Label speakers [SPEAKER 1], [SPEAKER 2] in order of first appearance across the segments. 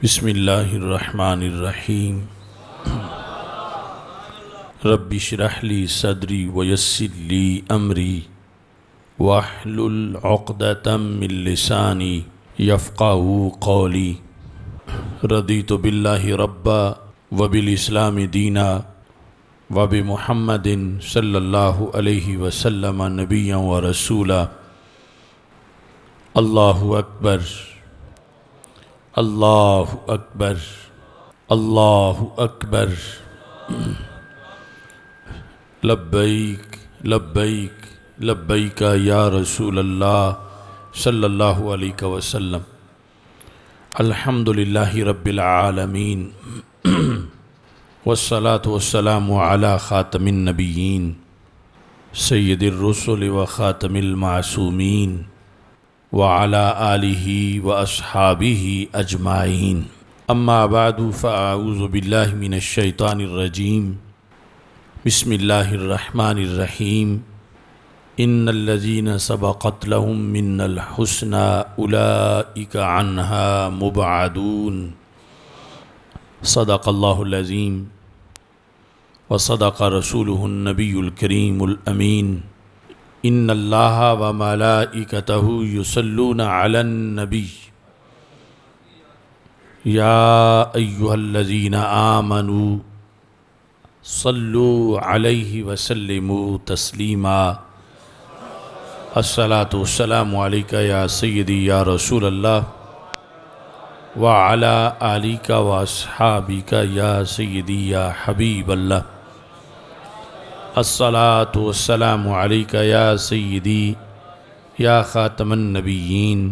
[SPEAKER 1] بسم اللہ الرحمن الرحیم رب اشرح لی صدری ویسر لی امری واحلل عقدۃ من لسانی یفقہوا قولی رضیت باللہ ربا وبالاسلام دینا وبمحمد صلی اللہ علیہ وسلم نبیا ورسولا۔ اللہ اکبر اللہ اکبر اللہ اکبر، لبیک لبیک لبیک یا رسول اللہ صلی اللہ علیہ وسلم۔ الحمد للہ رب العالمین والصلاة والسلام علی خاتم النبیین سید الرسل وخاتم المعصومین وعلى آلہ واصحابہ اجمعین، اما بعد فاعوذ باللہ من الشیطان الرجیم، بسم اللہ الرحمن الرحیم۔ ان الذین سبقت لهم منا الحسنى اولئک عنہا مبعدون۔ صدق اللہ العظیم وصدق رسولہ النبی الکریم الامین۔ ان اللہ وملائکتہ یصلون علی النبی یا ایہا الذین آمنوا صلوا علیہ وسلموا تسلیما۔ الصلاۃ والسلام علیک یا سیدی یا رسول اللہ وعلی آلک واصحابک یا سیدی یا حبیب اللہ۔ الصلاۃ والسلام علیک یا سیدی یا خاتم النبیین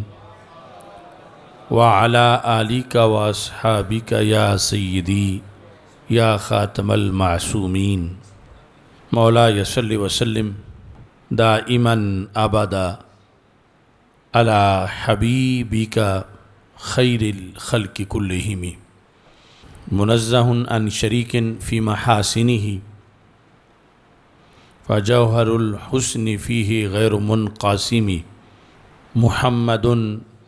[SPEAKER 1] وعلی آلک واصحابک یا سیدی یا خاتم المعصومین۔ مولاي صل وسلم دائما ابدا علی حبیبک خیر الخلق کلہم، منزہ عن شریک فی محاسنہ فجوہر الحسن فیہ غیر منقاسم۔ محمد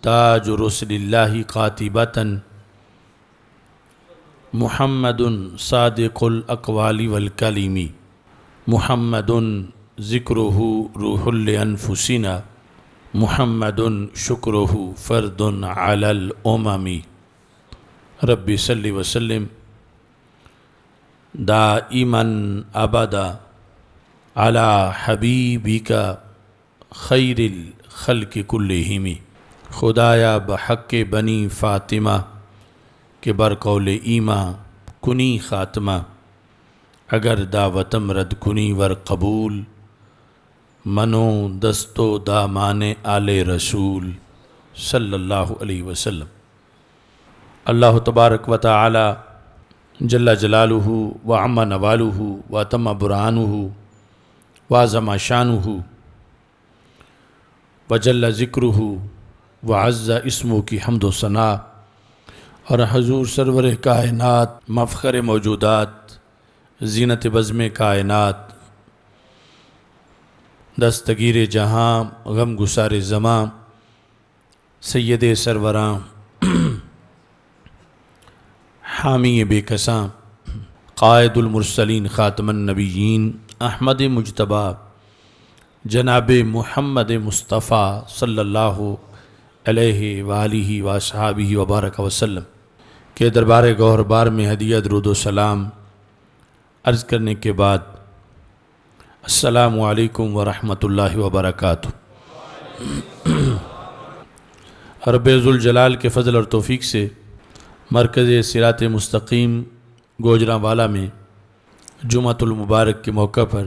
[SPEAKER 1] تاج رسل اللہ قاطبۃ، محمد صادق الاقوال والکلم، محمد ذکرہ روح لانفسنا، محمد شکرہ فرد علی الامم۔ رب صل وسلم دائما ابدا علی حبیبک خیر الخلق کلہم۔ خدایا بحق بنی فاطمہ کہ برقول ایماں کنی خاتمہ، اگر دعوتم رد کنی ور قبول، منو دستو دامان آل رسول صلی اللہ علیہ وسلم۔ اللہ تبارک و تعالی جل جلالہ وعم نوالہ واتم برہانہ وعظم شانہ وجل ذکرہ وعز اسمہ کی حمد و ثناء، اور حضور سرور کائنات مفخر موجودات زینت بزم کائنات دستگیر جہاں غم گسار زماں سید سروراں حامی بے کساں قائد المرسلین خاتم النبیین احمد مجتبیٰ جناب محمد مصطفیٰ صلی اللہ علیہ وآلہ واصحابہ وبارک وسلم کے دربار گوہر بار میں ہدیہ درود و سلام عرض کرنے کے بعد السلام علیکم ورحمۃ اللہ وبرکاتہ۔ رب ذوالجلال کے فضل اور توفیق سے مرکز صراط مستقیم گوجرانوالا میں جمعۃ المبارک کے موقع پر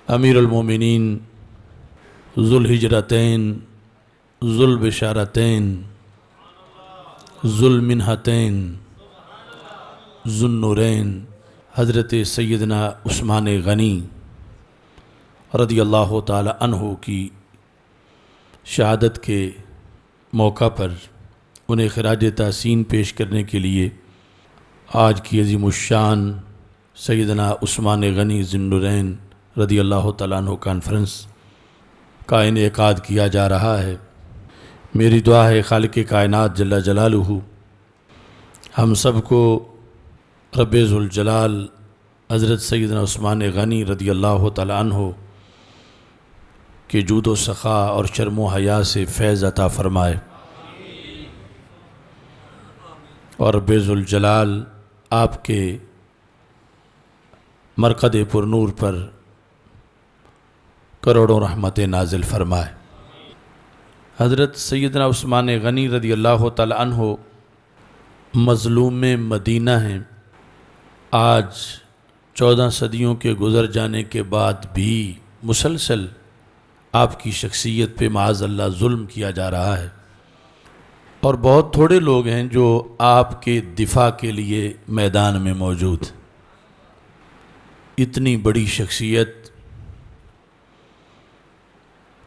[SPEAKER 1] امیر المومنین ذو الہجرتین ذو البشارتین ذو المنحتین ذو النورین حضرت سیدنا عثمان غنی رضی اللہ تعالی عنہ کی شہادت کے موقع پر انہیں خراج تحسین پیش کرنے کے لیے آج کی عظیم الشان سیدنا عثمان غنی ذو النورین رضی اللہ تعالیٰ عنہ کانفرنس کا انعقاد کیا جا رہا ہے۔ میری دعا ہے خالق کائنات جل جلالہ ہم سب کو رب ذوالجلال حضرت سیدنا عثمان غنی رضی اللہ تعالی عنہ کے جود و سخا اور شرم و حیا سے فیض عطا فرمائے، اور رب ذوالجلال آپ کے مرقد پر نور پر کروڑوں رحمتیں نازل فرمائے۔ حضرت سیدنا عثمان غنی رضی اللہ تعالی عنہ مظلوم مدینہ ہیں۔ آج 14 صدیوں کے گزر جانے کے بعد بھی مسلسل آپ کی شخصیت پہ معاذ اللہ ظلم کیا جا رہا ہے، اور بہت تھوڑے لوگ ہیں جو آپ کے دفاع کے لیے میدان میں موجود۔ اتنی بڑی شخصیت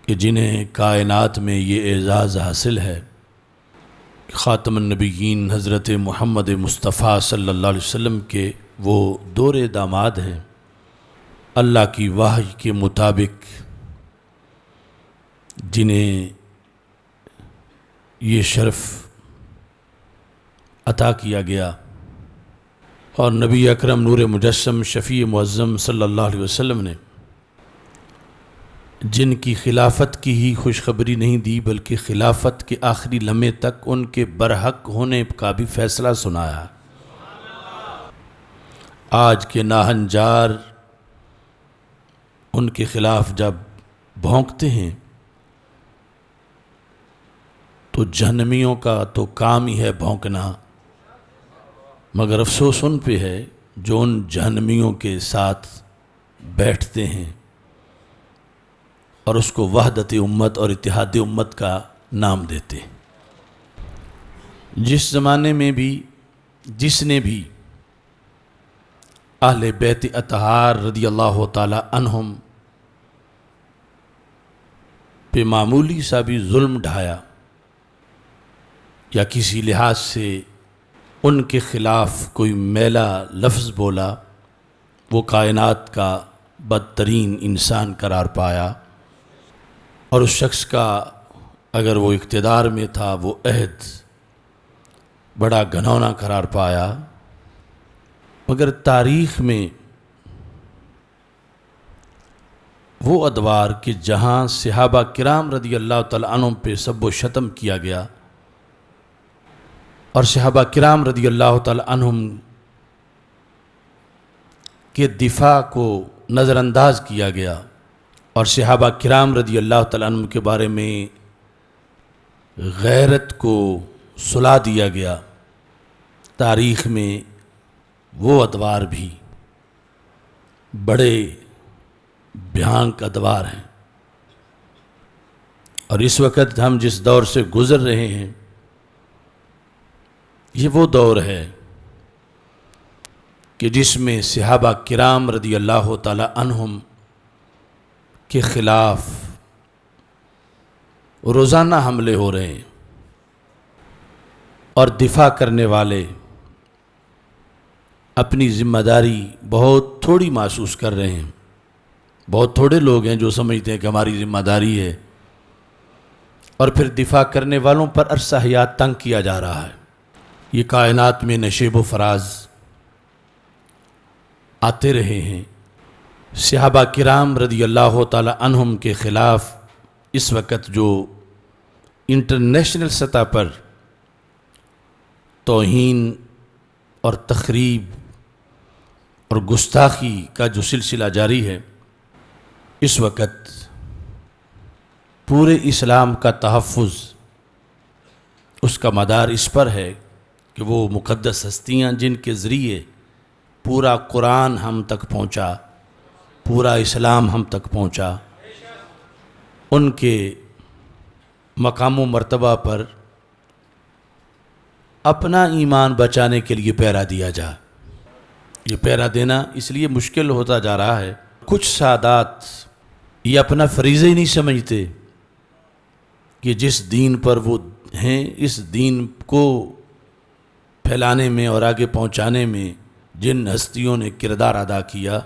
[SPEAKER 1] کہ جنہیں کائنات میں یہ اعزاز حاصل ہے، خاتم النبیین حضرت محمد مصطفیٰ صلی اللہ علیہ وسلم کے وہ دور داماد ہیں، اللہ کی وحی کے مطابق جنہیں یہ شرف عطا کیا گیا، اور نبی اکرم نور مجسم شفیع معظم صلی اللہ علیہ وسلم نے جن کی خلافت کی ہی خوشخبری نہیں دی بلکہ خلافت کے آخری لمحے تک ان کے برحق ہونے کا بھی فیصلہ سنایا۔ آج کے ناہنجار ان کے خلاف جب بھونکتے ہیں تو جہنمیوں کا تو کام ہی ہے بھونکنا، مگر افسوس ان پہ ہے جو ان جہنمیوں کے ساتھ بیٹھتے ہیں اور اس کو وحدت امت اور اتحاد امت کا نام دیتے ہیں۔ جس زمانے میں بھی جس نے بھی اہل بیت اطہار رضی اللہ تعالی عنہم پہ معمولی سا بھی ظلم ڈھایا یا کسی لحاظ سے ان کے خلاف کوئی میلا لفظ بولا، وہ کائنات کا بدترین انسان قرار پایا، اور اس شخص کا اگر وہ اقتدار میں تھا وہ عہد بڑا گھنونا قرار پایا۔ مگر تاریخ میں وہ ادوار کہ جہاں صحابہ کرام رضی اللہ تعالی عنہم پہ سب و شتم کیا گیا اور صحابہ کرام رضی اللہ تعالی عنہم کے دفاع کو نظر انداز کیا گیا، اور صحابہ کرام رضی اللہ تعالی عنہم کے بارے میں غیرت کو سلا دیا گیا، تاریخ میں وہ ادوار بھی بڑے بھیانک ادوار ہیں، اور اس وقت ہم جس دور سے گزر رہے ہیں یہ وہ دور ہے کہ جس میں صحابہ کرام رضی اللہ تعالی عنہم کے خلاف روزانہ حملے ہو رہے ہیں، اور دفاع کرنے والے اپنی ذمہ داری بہت تھوڑی محسوس کر رہے ہیں۔ بہت تھوڑے لوگ ہیں جو سمجھتے ہیں کہ ہماری ذمہ داری ہے، اور پھر دفاع کرنے والوں پر عرصہ حیات تنگ کیا جا رہا ہے۔ یہ کائنات میں نشیب و فراز آتے رہے ہیں۔ صحابہ کرام رضی اللہ تعالی عنہم کے خلاف اس وقت جو انٹرنیشنل سطح پر توہین اور تخریب اور گستاخی کا جو سلسلہ جاری ہے، اس وقت پورے اسلام کا تحفظ اس کا مدار اس پر ہے کہ وہ مقدس ہستیاں جن کے ذریعے پورا قرآن ہم تک پہنچا، پورا اسلام ہم تک پہنچا، ان کے مقام و مرتبہ پر اپنا ایمان بچانے کے لیے پہرا دیا جائے۔ یہ پہرا دینا اس لیے مشکل ہوتا جا رہا ہے، کچھ سادات یہ اپنا فریضہ ہی نہیں سمجھتے کہ جس دین پر وہ ہیں، اس دین کو پھیلانے میں اور آگے پہنچانے میں جن ہستیوں نے کردار ادا کیا،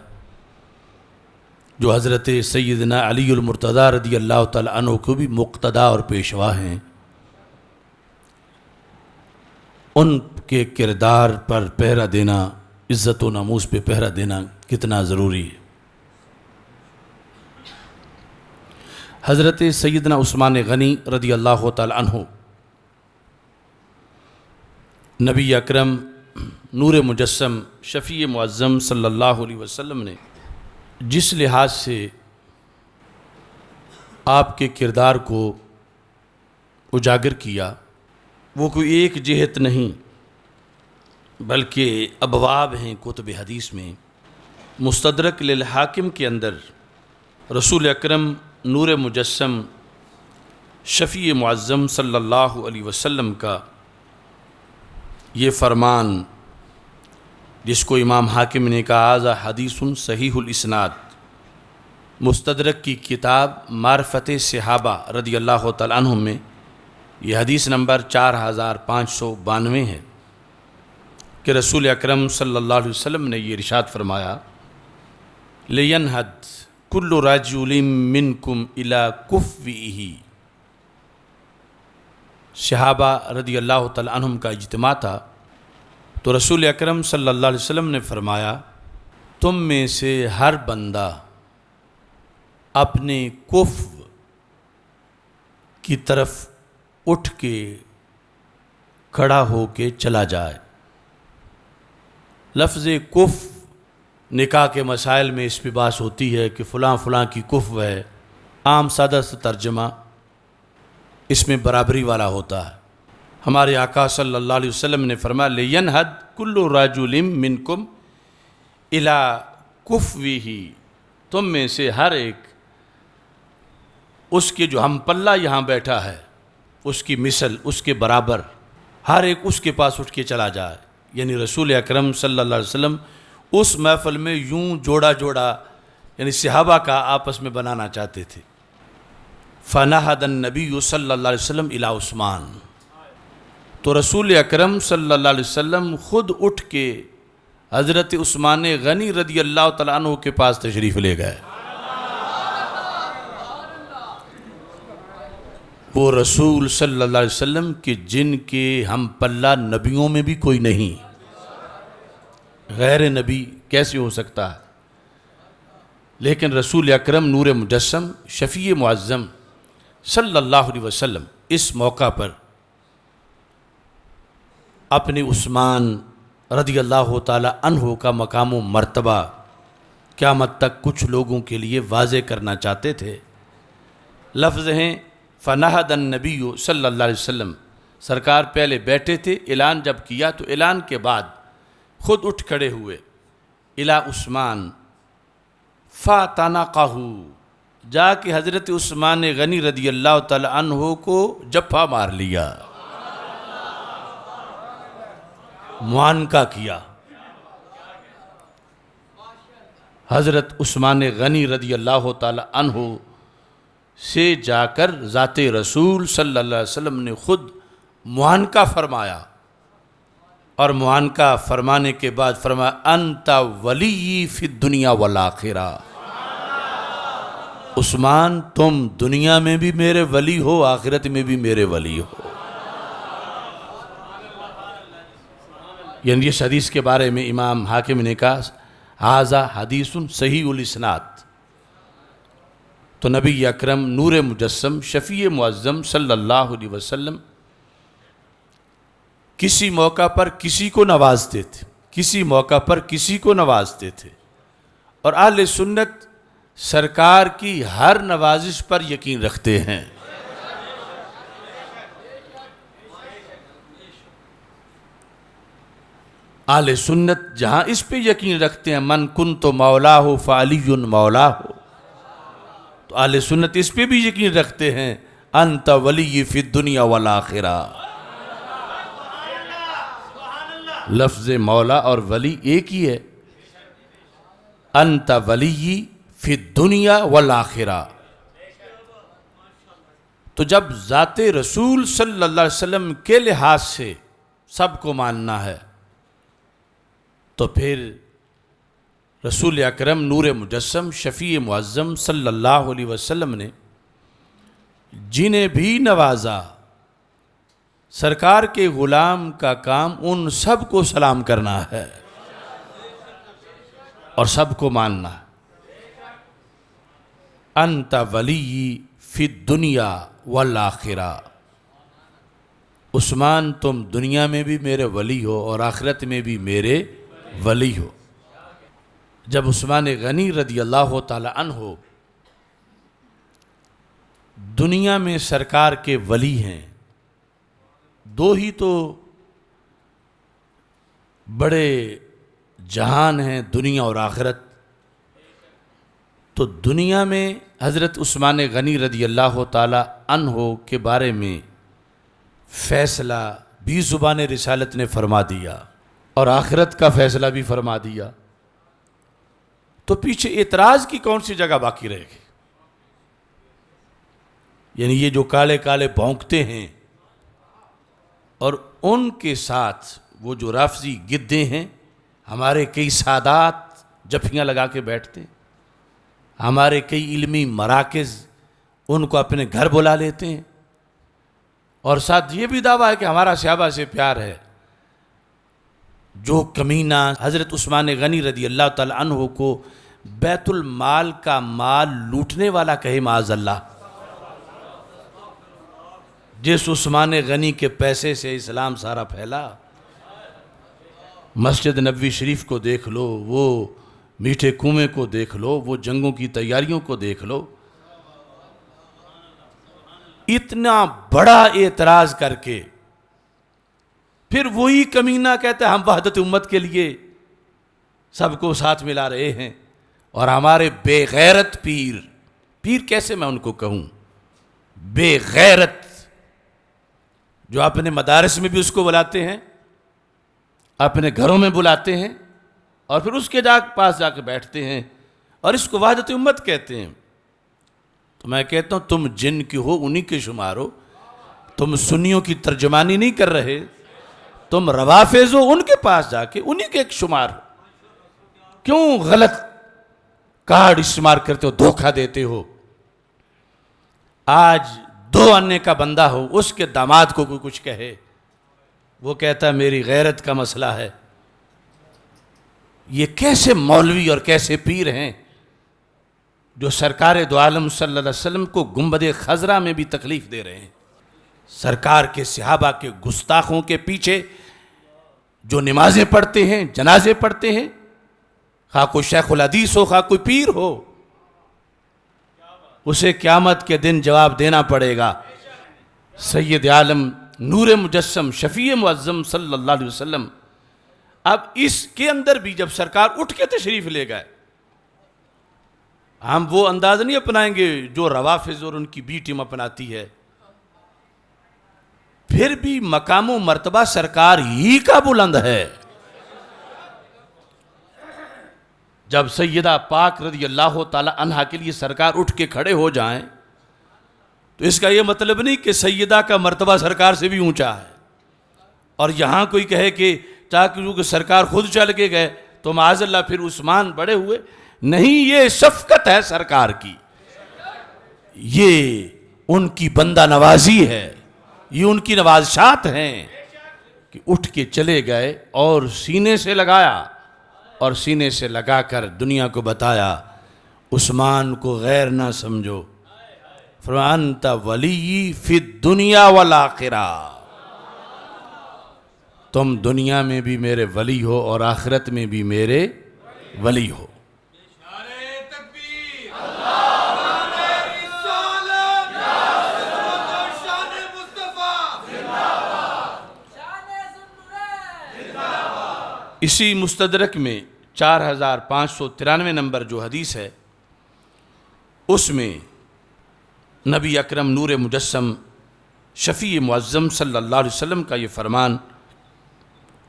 [SPEAKER 1] جو حضرت سیدنا علی المرتضیٰ رضی اللہ تعالی عنہ کو بھی مقتدا اور پیشوا ہیں، ان کے کردار پر پہرا دینا، عزت و ناموس پہ پہرا دینا کتنا ضروری ہے۔ حضرت سیدنا عثمان غنی رضی اللہ تعالی عنہ، نبی اکرم نور مجسم شفیع معظم صلی اللہ علیہ وسلم نے جس لحاظ سے آپ کے کردار کو اجاگر کیا، وہ کوئی ایک جہت نہیں بلکہ ابواب ہیں کتب حدیث میں۔ مستدرک للحاکم کے اندر رسول اکرم نور مجسم شفیع معظم صلی اللہ علیہ وسلم کا یہ فرمان، جس کو امام حاکم نے کہا ھذا حدیث صحیح الاسناد، مستدرک کی کتاب معرفت صحابہ رضی اللہ تعالیٰ عنہ میں یہ حدیث نمبر 4592 ہے کہ رسول اکرم صلی اللہ علیہ وسلم نے یہ ارشاد فرمایا، لینہد کل رجل منکم الی کفوہ۔ صحابہ رضی اللہ تعالیٰ عنہم کا اجتماع تھا، تو رسول اکرم صلی اللہ علیہ وسلم نے فرمایا، تم میں سے ہر بندہ اپنے کفو کی طرف اٹھ کے کھڑا ہو کے چلا جائے۔ لفظ کفو نکاح کے مسائل میں اس پہ بحث ہوتی ہے کہ فلاں فلاں کی کفو ہے، عام سادہ سے ترجمہ اس میں برابری والا ہوتا ہے۔ ہمارے آقا صلی اللہ علیہ وسلم نے فرمایا، لینہد کل رجل منکم الی کفوہ، تم میں سے ہر ایک اس کے جو ہم پلہ یہاں بیٹھا ہے اس کی مثل، اس کے برابر ہر ایک اس کے پاس اٹھ کے چلا جائے۔ یعنی رسول اکرم صلی اللہ علیہ وسلم اس محفل میں یوں جوڑا جوڑا یعنی صحابہ کا آپس میں بنانا چاہتے تھے۔ فنہد النبی صلی اللہ علیہ وسلم الی عثمان، تو رسول اکرم صلی اللہ علیہ وسلم خود اٹھ کے حضرت عثمان غنی رضی اللہ تعالیٰ عنہ کے پاس تشریف لے گئے۔ وہ رسول صلی اللہ علیہ وسلم کہ جن کے ہم پلہ نبیوں میں بھی کوئی نہیں، غیر نبی کیسے ہو سکتا ہے؟ لیکن رسول اکرم نور مجسم شفیع معظم صلی اللہ علیہ وسلم اس موقع پر اپنے عثمان رضی اللہ تعالی عنہ کا مقام و مرتبہ قیامت تک کچھ لوگوں کے لیے واضح کرنا چاہتے تھے۔ لفظ ہیں فنہد النبی صلی اللہ علیہ وسلم، سرکار پہلے بیٹھے تھے، اعلان جب کیا تو اعلان کے بعد خود اٹھ کھڑے ہوئے، الی عثمان فاتنقہ، جا کے حضرت عثمان غنی رضی اللہ تعالی عنہ کو جپا مار لیا، معانقہ کیا۔ حضرت عثمان غنی رضی اللہ تعالی عنہ سے جا کر ذات رسول صلی اللہ علیہ وسلم نے خود معانقہ فرمایا، اور معانقہ فرمانے کے بعد فرمایا انت ولی فی الدنیا والآخرہ، عثمان تم دنیا میں بھی میرے ولی ہو، آخرت میں بھی میرے ولی ہو۔ یعنی اس حدیث کے بارے میں امام حاکم نے کہا ھذا حدیث صحیح الاسناد، تو نبی اکرم نور مجسم شفیع معظم صلی اللہ علیہ وسلم کسی موقع پر کسی کو نوازتے تھے، کسی موقع پر کسی کو نوازتے تھے، اور اہل سنت سرکار کی ہر نوازش پر یقین رکھتے ہیں۔ اہل سنت جہاں اس پہ یقین رکھتے ہیں من کنت مولاہ فعلی مولاہ، تو اہل سنت اس پہ بھی یقین رکھتے ہیں انت ولی فی الدنیا والآخرہ۔ لفظ مولا اور ولی ایک ہی ہے، انت ولی فی الدنیا والآخرہ۔ تو جب ذات رسول صلی اللہ علیہ وسلم کے لحاظ سے سب کو ماننا ہے، تو پھر رسول اکرم نور مجسم شفیع معظم صلی اللہ علیہ وسلم نے جنہیں بھی نوازا سرکار کے غلام کا کام ان سب کو سلام کرنا ہے اور سب کو ماننا ہے۔ انت ولی فی الدنیا والآخرہ، عثمان تم دنیا میں بھی میرے ولی ہو اور آخرت میں بھی میرے ولی ہو۔ جب عثمان غنی رضی اللہ تعالی عنہ دنیا میں سرکار کے ولی ہیں، دو ہی تو بڑے جہان ہیں، دنیا اور آخرت، تو دنیا میں حضرت عثمان غنی رضی اللہ تعالی عنہ کے بارے میں فیصلہ بھی زبان رسالت نے فرما دیا اور آخرت کا فیصلہ بھی فرما دیا، تو پیچھے اعتراض کی کون سی جگہ باقی رہے گی؟ یعنی یہ جو کالے کالے بھونکتے ہیں اور ان کے ساتھ وہ جو رافضی گدے ہیں، ہمارے کئی سادات جفیاں لگا کے بیٹھتے ہیں، ہمارے کئی علمی مراکز ان کو اپنے گھر بلا لیتے ہیں، اور ساتھ یہ بھی دعویٰ ہے کہ ہمارا صحابہ سے پیار ہے۔ جو کمینہ حضرت عثمان غنی رضی اللہ تعالی عنہ کو بیت المال کا مال لوٹنے والا کہے معاذ اللہ، جس عثمان غنی کے پیسے سے اسلام سارا پھیلا۔ مسجد نبوی شریف کو دیکھ لو، وہ میٹھے کنویں کو دیکھ لو، وہ جنگوں کی تیاریوں کو دیکھ لو، اتنا بڑا اعتراض کر کے پھر وہی کمینہ کہتے ہیں ہم وحدت امت کے لیے سب کو ساتھ ملا رہے ہیں، اور ہمارے بے غیرت پیر کیسے میں ان کو کہوں، بے غیرت، جو اپنے مدارس میں بھی اس کو بلاتے ہیں، اپنے گھروں میں بلاتے ہیں، اور پھر اس کے پاس جا کے بیٹھتے ہیں اور اس کو وحدت امت کہتے ہیں۔ تو میں کہتا ہوں تم جن کی ہو انہی کے شمار ہو، تم سنیوں کی ترجمانی نہیں کر رہے، تم روافض ہو، ان کے پاس جا کے انہی کے ایک شمار ہو، کیوں غلط کارڈ استعمال کرتے ہو، دھوکہ دیتے ہو؟ آج 2 آنے کا بندہ ہو، اس کے داماد کو کوئی کچھ کہے، وہ کہتا ہے میری غیرت کا مسئلہ ہے۔ یہ کیسے مولوی اور کیسے پیر ہیں جو سرکار دو عالم صلی اللہ علیہ وسلم کو گنبد خضرا میں بھی تکلیف دے رہے ہیں؟ سرکار کے صحابہ کے گستاخوں کے پیچھے جو نمازیں پڑھتے ہیں، جنازے پڑھتے ہیں، خواہ کوئی شیخ الحدیث ہو، خواہ کوئی پیر ہو، اسے قیامت کے دن جواب دینا پڑے گا۔ سید عالم نور مجسم شفیع معظم صلی اللہ علیہ وسلم، اب اس کے اندر بھی جب سرکار اٹھ کے تشریف لے گئے، ہم وہ انداز نہیں اپنائیں گے جو روافض اور ان کی بی ٹیم اپناتی ہے، پھر بھی مقام و مرتبہ سرکار ہی کا بلند ہے۔ جب سیدہ پاک رضی اللہ تعالی عنہا کے لیے سرکار اٹھ کے کھڑے ہو جائیں تو اس کا یہ مطلب نہیں کہ سیدہ کا مرتبہ سرکار سے بھی اونچا ہے، اور یہاں کوئی کہے کہ چاہے سرکار خود چل کے گئے تو معاذ اللہ پھر عثمان بڑے ہوئے، نہیں، یہ شفقت ہے سرکار کی، یہ ان کی بندہ نوازی ہے، یہ ان کی نوازشات ہیں کہ اٹھ کے چلے گئے اور سینے سے لگایا، اور سینے سے لگا کر دنیا کو بتایا عثمان کو غیر نہ سمجھو، فَأَنْتَ وَلِيِّ فِي الدُّنْيَا وَالْآخِرَةِ، تم دنیا میں بھی میرے ولی ہو اور آخرت میں بھی میرے ولی ہو۔ اسی مستدرک میں 4593 نمبر جو حدیث ہے، اس میں نبی اکرم نور مجسم شفیع معظم صلی اللہ علیہ وسلم کا یہ فرمان،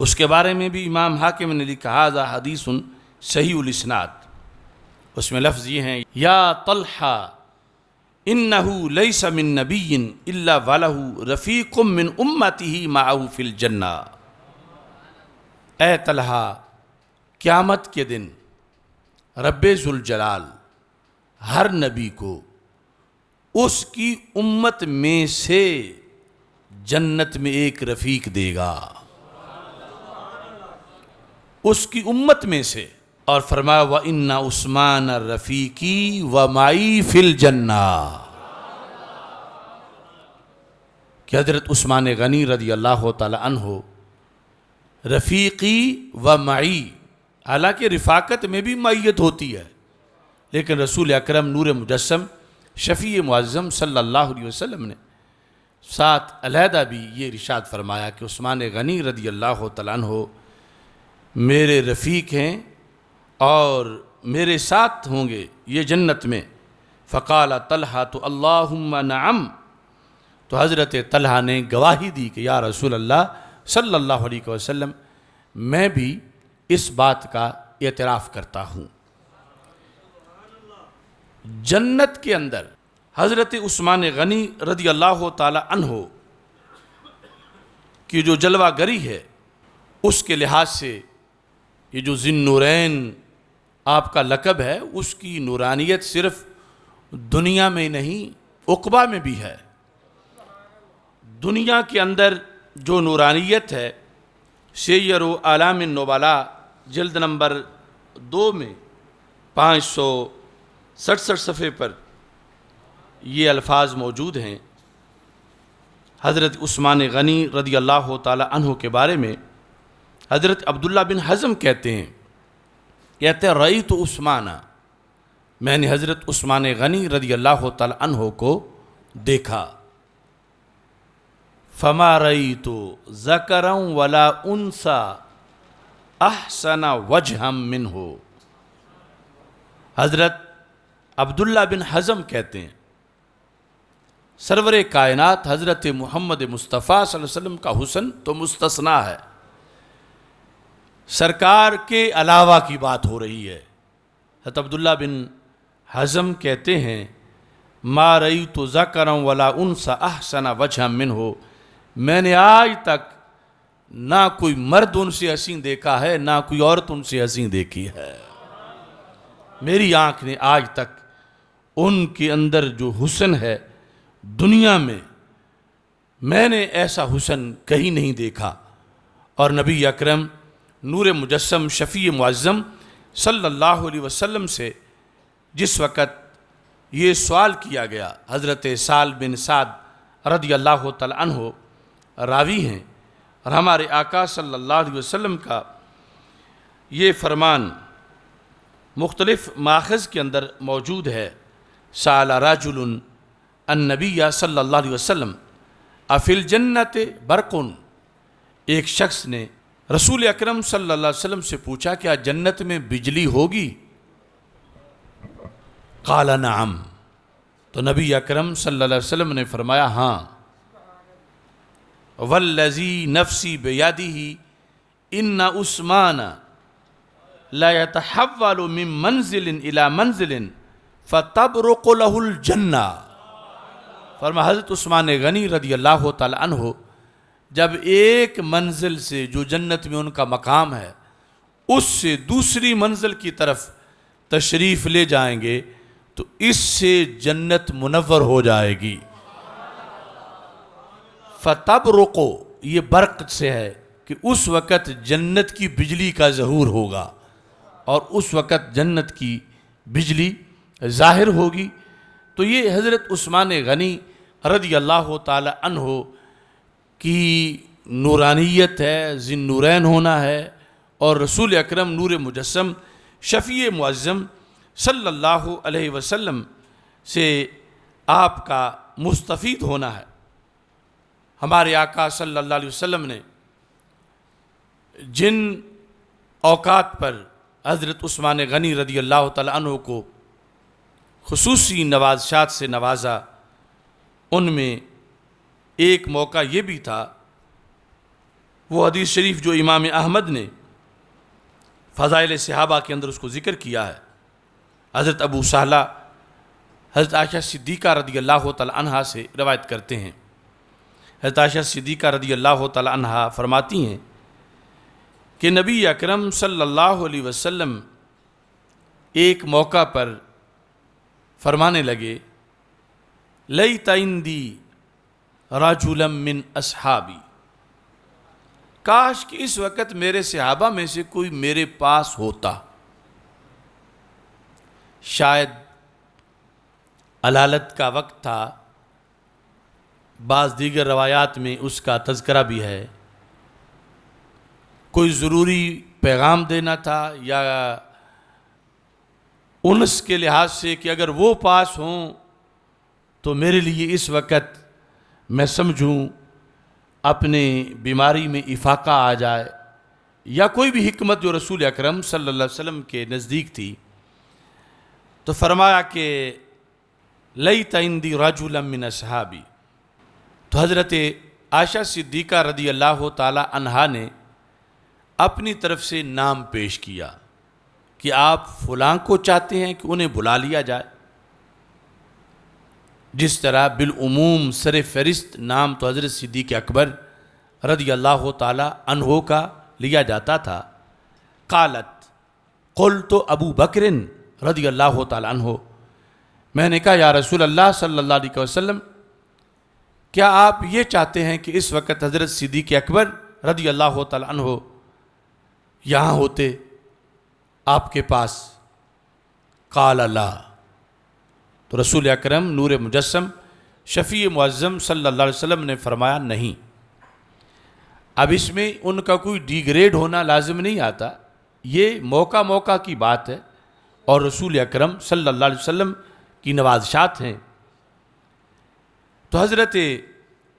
[SPEAKER 1] اس کے بارے میں بھی امام حاکم نے لکھا ھذا حدیث صحیح الاسناد، اس میں لفظ یہ ہیں، یا طلحہ انہ لیس من نبی الا ولہ رفیق من امتہ معہ فی الجنہ، اے طلحہ، قیامت کے دن رب ذوالجلال ہر نبی کو اس کی امت میں سے جنت میں ایک رفیق دے گا اس کی امت میں سے، اور فرمایا وَإِنَّ عُثْمَانَ رَفِيقِي وَمَعِي فِي الْجَنَّةِ، کہ حضرت عثمان غنی رضی اللہ تعالی عنہ رفیقی و معی، حالانکہ رفاقت میں بھی معیت ہوتی ہے، لیکن رسول اکرم نور مجسم شفیع معظم صلی اللہ علیہ وسلم نے ساتھ علیحدہ بھی یہ ارشاد فرمایا کہ عثمان غنی رضی اللہ تعالیٰ عنہ میرے رفیق ہیں اور میرے ساتھ ہوں گے یہ جنت میں۔ فقال طلحہ تو اللہم نعم، تو حضرت طلحہ نے گواہی دی کہ یا رسول اللہ صلی اللہ علیہ وسلم میں بھی اس بات کا اعتراف کرتا ہوں۔ جنت کے اندر حضرت عثمان غنی رضی اللہ تعالی عنہ کی جو جلوہ گری ہے اس کے لحاظ سے یہ جو ذی النورین آپ کا لقب ہے، اس کی نورانیت صرف دنیا میں نہیں عقبہ میں بھی ہے۔ دنیا کے اندر جو نورانیت ہے، سیر و اعلام النبلاء جلد نمبر 2 میں 567 صفحے پر یہ الفاظ موجود ہیں۔ حضرت عثمان غنی رضی اللہ تعالی عنہ کے بارے میں حضرت عبداللہ بن حزم کہتے ہیں رأیت عثمان، میں نے حضرت عثمان غنی رضی اللہ تعالی عنہ کو دیکھا، فما رأیت ذکرا ولا انسا احسن وجہا منہ۔ حضرت عبداللہ بن حزم کہتے ہیں سرور کائنات حضرت محمد مصطفیٰ صلی اللہ علیہ وسلم کا حسن تو مستثنیٰ ہے، سرکار کے علاوہ کی بات ہو رہی ہے۔ حضرت عبداللہ بن حزم کہتے ہیں ما رأیت ذکرا ولا انسا احسن وجہا منہ، میں نے آج تک نہ کوئی مرد ان سے حسین دیکھا ہے نہ کوئی عورت ان سے حسین دیکھی ہے، میری آنکھ نے آج تک ان کے اندر جو حسن ہے دنیا میں نے ایسا حسن کہیں نہیں دیکھا۔ اور نبی اکرم نور مجسم شفیع معظم صلی اللہ علیہ وسلم سے جس وقت یہ سوال کیا گیا، حضرت سال بن سعد رضی اللہ تعالی عنہ راوی ہیں، اور ہمارے آقا صلی اللہ علیہ وسلم کا یہ فرمان مختلف ماخذ کے اندر موجود ہے۔ سأل رجل النبی صلی اللہ علیہ وسلم افی الجنت برق، ایک شخص نے رسول اکرم صلی اللہ علیہ وسلم سے پوچھا کیا جنت میں بجلی ہوگی؟ قال نعم، تو نبی اکرم صلی اللہ علیہ وسلم نے فرمایا ہاں، والذی نفسی بیدہ ان عثمان لا يتحول من منزل الى منزل فتبرق له الجنہ۔ فرما حضرت عثمان غنی رضی اللہ تعالی عنہ جب ایک منزل سے جو جنت میں ان کا مقام ہے اس سے دوسری منزل کی طرف تشریف لے جائیں گے تو اس سے جنت منور ہو جائے گی۔ فتبرق، یہ برق سے ہے کہ اس وقت جنت کی بجلی کا ظہور ہوگا اور اس وقت جنت کی بجلی ظاہر ہوگی۔ تو یہ حضرت عثمان غنی رضی اللہ تعالی عنہ کی نورانیت ہے، ذی النورین ہونا ہے، اور رسول اکرم نور مجسم شفیع معظم صلی اللہ علیہ وسلم سے آپ کا مستفید ہونا ہے۔ ہمارے آقا صلی اللہ علیہ وسلم نے جن اوقات پر حضرت عثمان غنی رضی اللہ تعالی عنہ کو خصوصی نوازشات سے نوازا، ان میں ایک موقع یہ بھی تھا، وہ حدیث شریف جو امام احمد نے فضائل صحابہ کے اندر اس کو ذکر کیا ہے۔ حضرت ابو سہلہ حضرت عائشہ صدیقہ رضی اللہ تعالی عنہا سے روایت کرتے ہیں۔ حضرت عائشہ صدیقہ رضی اللہ تعالی عنہا فرماتی ہیں کہ نبی اکرم صلی اللہ علیہ وسلم ایک موقع پر فرمانے لگے لیت عندی رجلا من اصحابی، کاش کہ اس وقت میرے صحابہ میں سے کوئی میرے پاس ہوتا۔ شاید علالت کا وقت تھا، بعض دیگر روایات میں اس کا تذکرہ بھی ہے، کوئی ضروری پیغام دینا تھا یا انس کے لحاظ سے کہ اگر وہ پاس ہوں تو میرے لیے اس وقت میں سمجھوں اپنے بیماری میں افاقہ آ جائے، یا کوئی بھی حکمت جو رسول اکرم صلی اللہ علیہ وسلم کے نزدیک تھی۔ تو فرمایا کہ لیت عندی رجلا من اصحابی، تو حضرت عائشہ صدیقہ رضی اللہ تعالی عنہا نے اپنی طرف سے نام پیش کیا کہ آپ فلاں کو چاہتے ہیں کہ انہیں بلا لیا جائے۔ جس طرح بالعموم سر فہرست نام تو حضرت صدیق اکبر رضی اللہ تعالی عنہ کا لیا جاتا تھا۔ قالت قلت ابو بکر رضی اللہ تعالی عنہ، میں نے کہا یا رسول اللہ صلی اللہ علیہ وسلم، کیا آپ یہ چاہتے ہیں کہ اس وقت حضرت صدیق اکبر رضی اللہ تعالی عنہ یہاں ہوتے آپ کے پاس؟ قال لا، تو رسول اکرم نور مجسم شفیع معظم صلی اللہ علیہ وسلم نے فرمایا نہیں۔ اب اس میں ان کا کوئی ڈی گریڈ ہونا لازم نہیں آتا، یہ موقع موقع کی بات ہے اور رسول اکرم صلی اللہ علیہ وسلم کی نوازشات ہیں۔ تو حضرت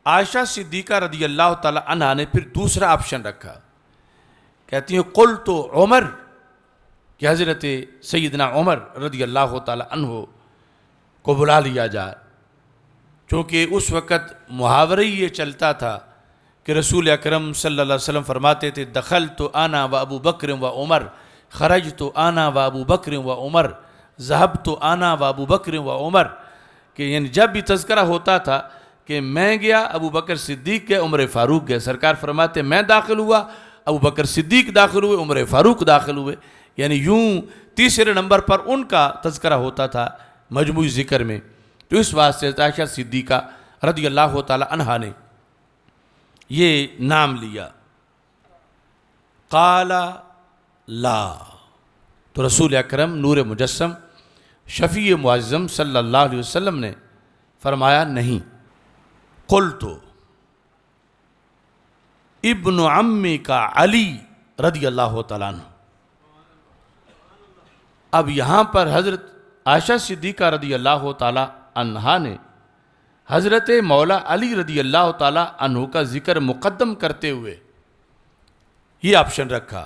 [SPEAKER 1] عائشہ صدیقہ رضی اللہ تعالی عنہا نے پھر دوسرا آپشن رکھا، کہتی ہیں قلت عمر، کہ حضرت سیدنا عمر رضی اللہ تعالی عنہ کو بلا لیا جائے، چونکہ اس وقت محاورہ یہ چلتا تھا کہ رسول اکرم صلی اللہ علیہ وسلم فرماتے تھے دخلت انا و ابو بکر و عمر، خرجت انا و ابو بکر و عمر، ذهبت انا و ابو بکر و عمر، کہ یعنی جب بھی تذکرہ ہوتا تھا کہ میں گیا، ابو بکر صدیق گئے، عمر فاروق گئے، سرکار فرماتے میں داخل ہوا، ابو بکر صدیق داخل ہوئے، عمر فاروق داخل ہوئے، یعنی یوں تیسرے نمبر پر ان کا تذکرہ ہوتا تھا مجموعی ذکر میں۔ تو اس واسطے عائشہ صدیقہ رضی اللہ تعالی عنہا نے یہ نام لیا۔ قال لا، تو رسول اکرم نور مجسم شفیع معظم صلی اللہ علیہ وسلم نے فرمایا نہیں۔ قلت ابن عمی کا علی رضی اللہ تعالیٰ عنہ، اب یہاں پر حضرت عائشہ صدیقہ رضی اللہ تعالیٰ عنہا نے حضرت مولا علی رضی اللہ تعالیٰ عنہ کا ذکر مقدم کرتے ہوئے یہ آپشن رکھا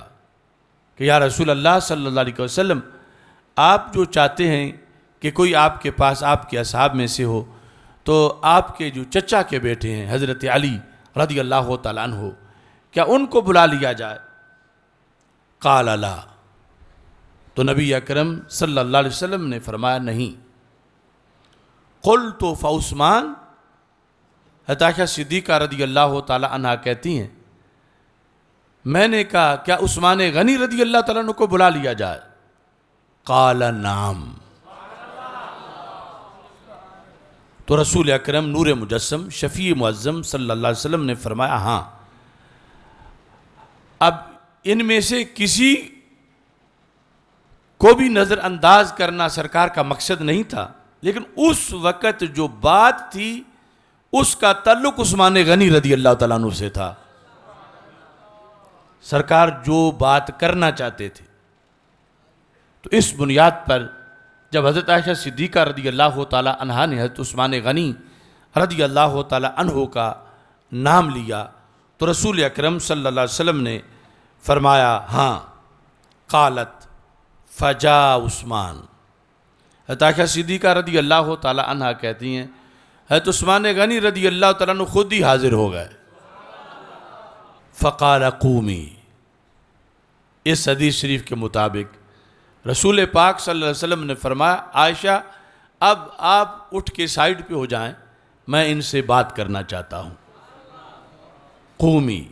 [SPEAKER 1] کہ یا رسول اللہ صلی اللہ علیہ وسلم، آپ جو چاہتے ہیں کہ کوئی آپ کے پاس آپ کے اصحاب میں سے ہو، تو آپ کے جو چچا کے بیٹے ہیں حضرت علی رضی اللہ تعالیٰ عنہ، کیا ان کو بلا لیا جائے؟ قال لا، تو نبی اکرم صلی اللہ علیہ وسلم نے فرمایا نہیں۔ قلت فعثمان، عائشہ صدیقہ رضی اللہ تعالیٰ عنہ کہتی ہیں میں نے کہا کیا عثمان غنی رضی اللہ تعالیٰ عنہ کو بلا لیا جائے؟ قال نعم، تو رسول اکرم نور مجسم شفیع معظم صلی اللہ علیہ وسلم نے فرمایا ہاں۔ اب ان میں سے کسی کو بھی نظر انداز کرنا سرکار کا مقصد نہیں تھا، لیکن اس وقت جو بات تھی اس کا تعلق عثمان غنی رضی اللہ تعالیٰ عنہ سے تھا۔ سرکار جو بات کرنا چاہتے تھے، تو اس بنیاد پر جب حضرت عائشہ صدیقہ رضی اللہ تعالیٰ عنہا نے حضرت عثمان غنی رضی اللہ تعالیٰ عنہ کا نام لیا، تو رسول اکرم صلی اللہ علیہ وسلم نے فرمایا ہاں۔ قالت فجا عثمان، حضرت عائشہ صدیقہ رضی اللہ تعالیٰ عنہ کہتی ہیں حضرت عثمان غنی رضی اللہ تعالیٰ عنہ خود ہی حاضر ہو گئے۔ فقال قومی، اس حدیث شریف کے مطابق رسول پاک صلی اللہ علیہ وسلم نے فرمایا عائشہ اب آپ اٹھ کے سائیڈ پہ ہو جائیں، میں ان سے بات کرنا چاہتا ہوں۔ قومی،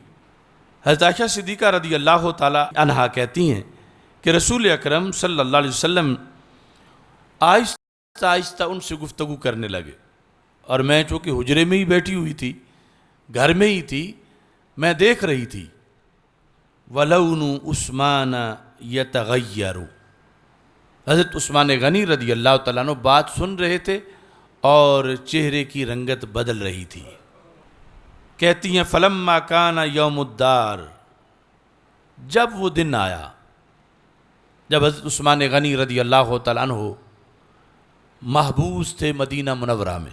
[SPEAKER 1] حضرت عائشہ صدیقہ رضی اللہ تعالیٰ عنہا کہتی ہیں کہ رسول اکرم صلی اللہ علیہ وسلم آہستہ آہستہ ان سے گفتگو کرنے لگے، اور میں چونکہ حجرے میں ہی بیٹھی ہوئی تھی گھر میں ہی تھی، میں دیکھ رہی تھی وَلَوْنُ عثمان يَتَغَيَّرُ، حضرت عثمان غنی رضی اللہ تعالیٰ عنہ بات سن رہے تھے اور چہرے کی رنگت بدل رہی تھی۔ کہتی ہیں فَلَمَّا كَانَ يَوْمُ الدَّارِ، جب وہ دن آیا جب حضرت عثمان غنی رضی اللہ تعالیٰ عنہ محبوس تھے مدینہ منورہ میں،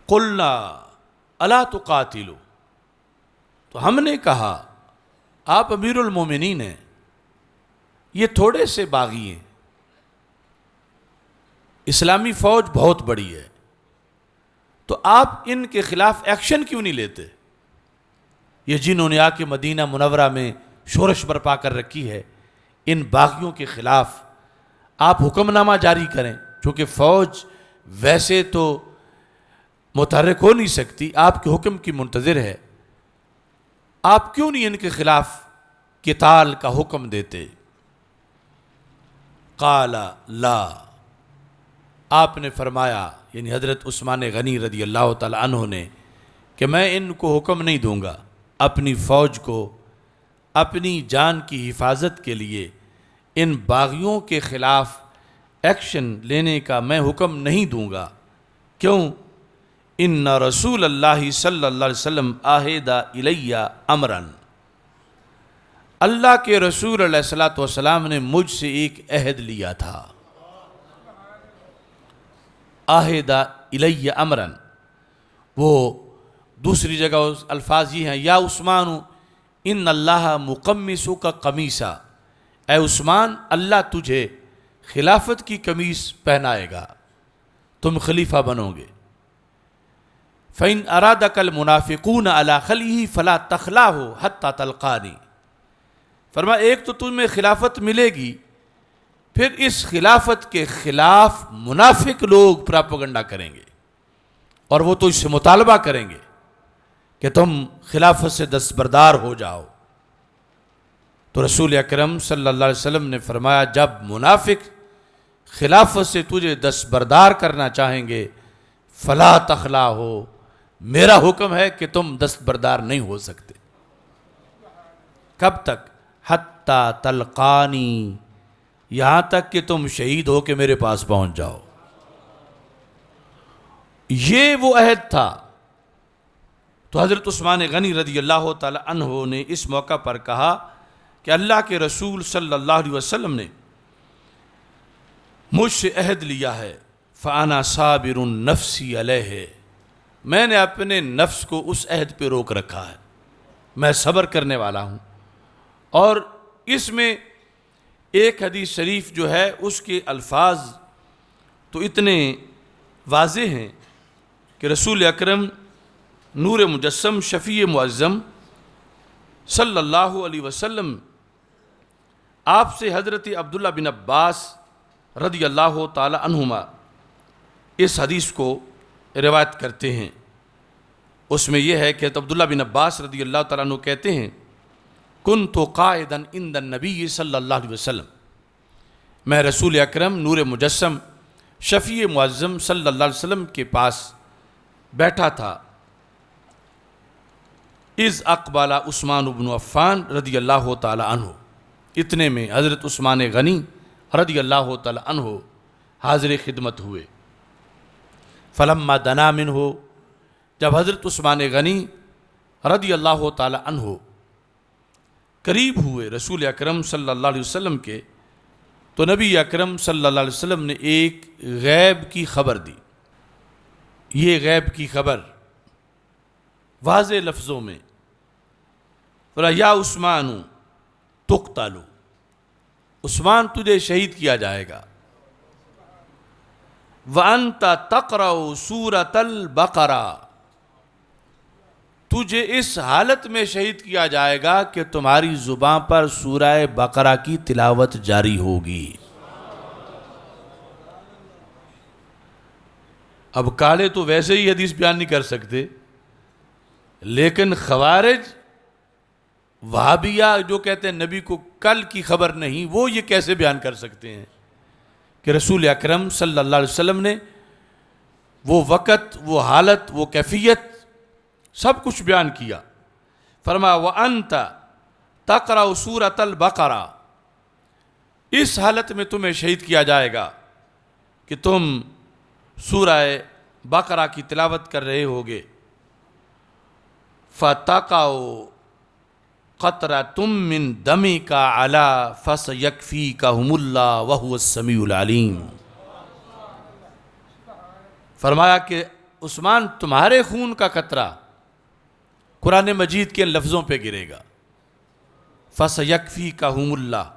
[SPEAKER 1] قُلْنَا أَلَا تُقَاتِلُوا، تو ہم نے کہا آپ امیر المومنین ہیں، یہ تھوڑے سے باغی ہیں، اسلامی فوج بہت بڑی ہے، تو آپ ان کے خلاف ایکشن کیوں نہیں لیتے؟ یہ جنہوں نے آ کے مدینہ منورہ میں شورش برپا کر رکھی ہے، ان باغیوں کے خلاف آپ حکم نامہ جاری کریں، چونکہ فوج ویسے تو متحرک ہو نہیں سکتی، آپ کے حکم کی منتظر ہے، آپ کیوں نہیں ان کے خلاف قتال کا حکم دیتے؟ قال لا، آپ نے فرمایا، یعنی حضرت عثمان غنی رضی اللہ تعالی عنہ نے، کہ میں ان کو حکم نہیں دوں گا، اپنی فوج کو اپنی جان کی حفاظت کے لیے ان باغیوں کے خلاف ایکشن لینے کا میں حکم نہیں دوں گا۔ کیوں؟ ان رسول اللہ صلی اللہ علیہ وسلم عہد الی امرا، اللہ کے رسول علیہ السلام نے مجھ سے ایک عہد لیا تھا۔ عہد الی امرا، وہ دوسری جگہ الفاظ یہ ہیں، یا عثمان ان اللہ مقمصک قمیصا، اے عثمان اللہ تجھے خلافت کی قمیص پہنائے گا، تم خلیفہ بنو گے۔ فَإِنْ أَرَادَكَ الْمُنَافِقُونَ عَلَى خَلِهِ فَلَا تَخْلَعْهُ حَتَّى تَلْقَانِي، فرمایا ایک تو تمہیں خلافت ملے گی، پھر اس خلافت کے خلاف منافق لوگ پراپیگنڈا کریں گے اور وہ تو اس سے مطالبہ کریں گے کہ تم خلافت سے دستبردار ہو جاؤ۔ تو رسول اکرم صلی اللہ علیہ وسلم نے فرمایا جب منافق خلافت سے تجھے دستبردار کرنا چاہیں گے فلا تخلا ہو، میرا حکم ہے کہ تم دستبردار نہیں ہو سکتے۔ کب تک؟ حتی تلقانی، یہاں تک کہ تم شہید ہو کے میرے پاس پہنچ جاؤ۔ یہ وہ عہد تھا۔ تو حضرت عثمان غنی رضی اللہ تعالی عنہ نے اس موقع پر کہا کہ اللہ کے رسول صلی اللہ علیہ وسلم نے مجھ سے عہد لیا ہے، فَأَنَا صَابِرٌ نَفْسِي عَلَيْهِ، میں نے اپنے نفس کو اس عہد پہ روک رکھا ہے، میں صبر کرنے والا ہوں۔ اور اس میں ایک حدیث شریف جو ہے اس کے الفاظ تو اتنے واضح ہیں کہ رسول اکرم نور مجسم شفیع معظم صلی اللہ علیہ وسلم آپ سے حضرت عبداللہ بن عباس رضی اللہ تعالی عنہما اس حدیث کو روایت کرتے ہیں۔ اس میں یہ ہے کہ عبداللہ بن عباس رضی اللہ تعالیٰ عنہ کہتے ہیں کنت قائدا عند النبی صلی اللہ علیہ وسلم، میں رسول اکرم نور مجسم شفیع معظم صلی اللہ علیہ وسلم کے پاس بیٹھا تھا، اذ اقبل عثمان بن عفان رضی اللہ تعالی عنہ، اتنے میں حضرت عثمان غنی رضی اللہ تعالی عنہ حاضر خدمت ہوئے۔ فلما دنا منہ، جب حضرت عثمان غنی رضی اللہ تعالی عنہ قریب ہوئے رسول اکرم صلی اللہ علیہ وسلم کے، تو نبی اکرم صلی اللہ علیہ وسلم نے ایک غیب کی خبر دی۔ یہ غیب کی خبر واضح لفظوں میں، یا عثمان تقتل، عثمان تجھے شہید کیا جائے گا، وَأَنْتَ تَقْرَأُ سُورَةَ الْبَقَرَةِ، تجھے اس حالت میں شہید کیا جائے گا کہ تمہاری زبان پر سورہ بقرہ کی تلاوت جاری ہوگی۔ اب کالے تو ویسے ہی حدیث بیان نہیں کر سکتے، لیکن خوارج وہابیہ جو کہتے ہیں نبی کو کل کی خبر نہیں، وہ یہ کیسے بیان کر سکتے ہیں کہ رسول اکرم صلی اللہ علیہ وسلم نے وہ وقت، وہ حالت، وہ کیفیت سب کچھ بیان کیا. فرمایا وَأَنْتَ تَقْرَأُ سُورَةَ الْبَقَرَةِ، اس حالت میں تمہیں شہید کیا جائے گا کہ تم سورہ بقرہ کی تلاوت کر رہے ہوگے. فَتَقَعُ قَطْرَةٌ مِّن دَمِكَ عَلَىٰ فَسَيَكْفِيكَهُمُ اللَّهُ وَهُوَ السَّمِيعُ الْعَلِيمُ. فرمایا کہ عثمان تمہارے خون کا قطرہ قرآن مجید کے لفظوں پہ گرے گا. فَسَيَكْفِيكَهُمُ اللَّهُ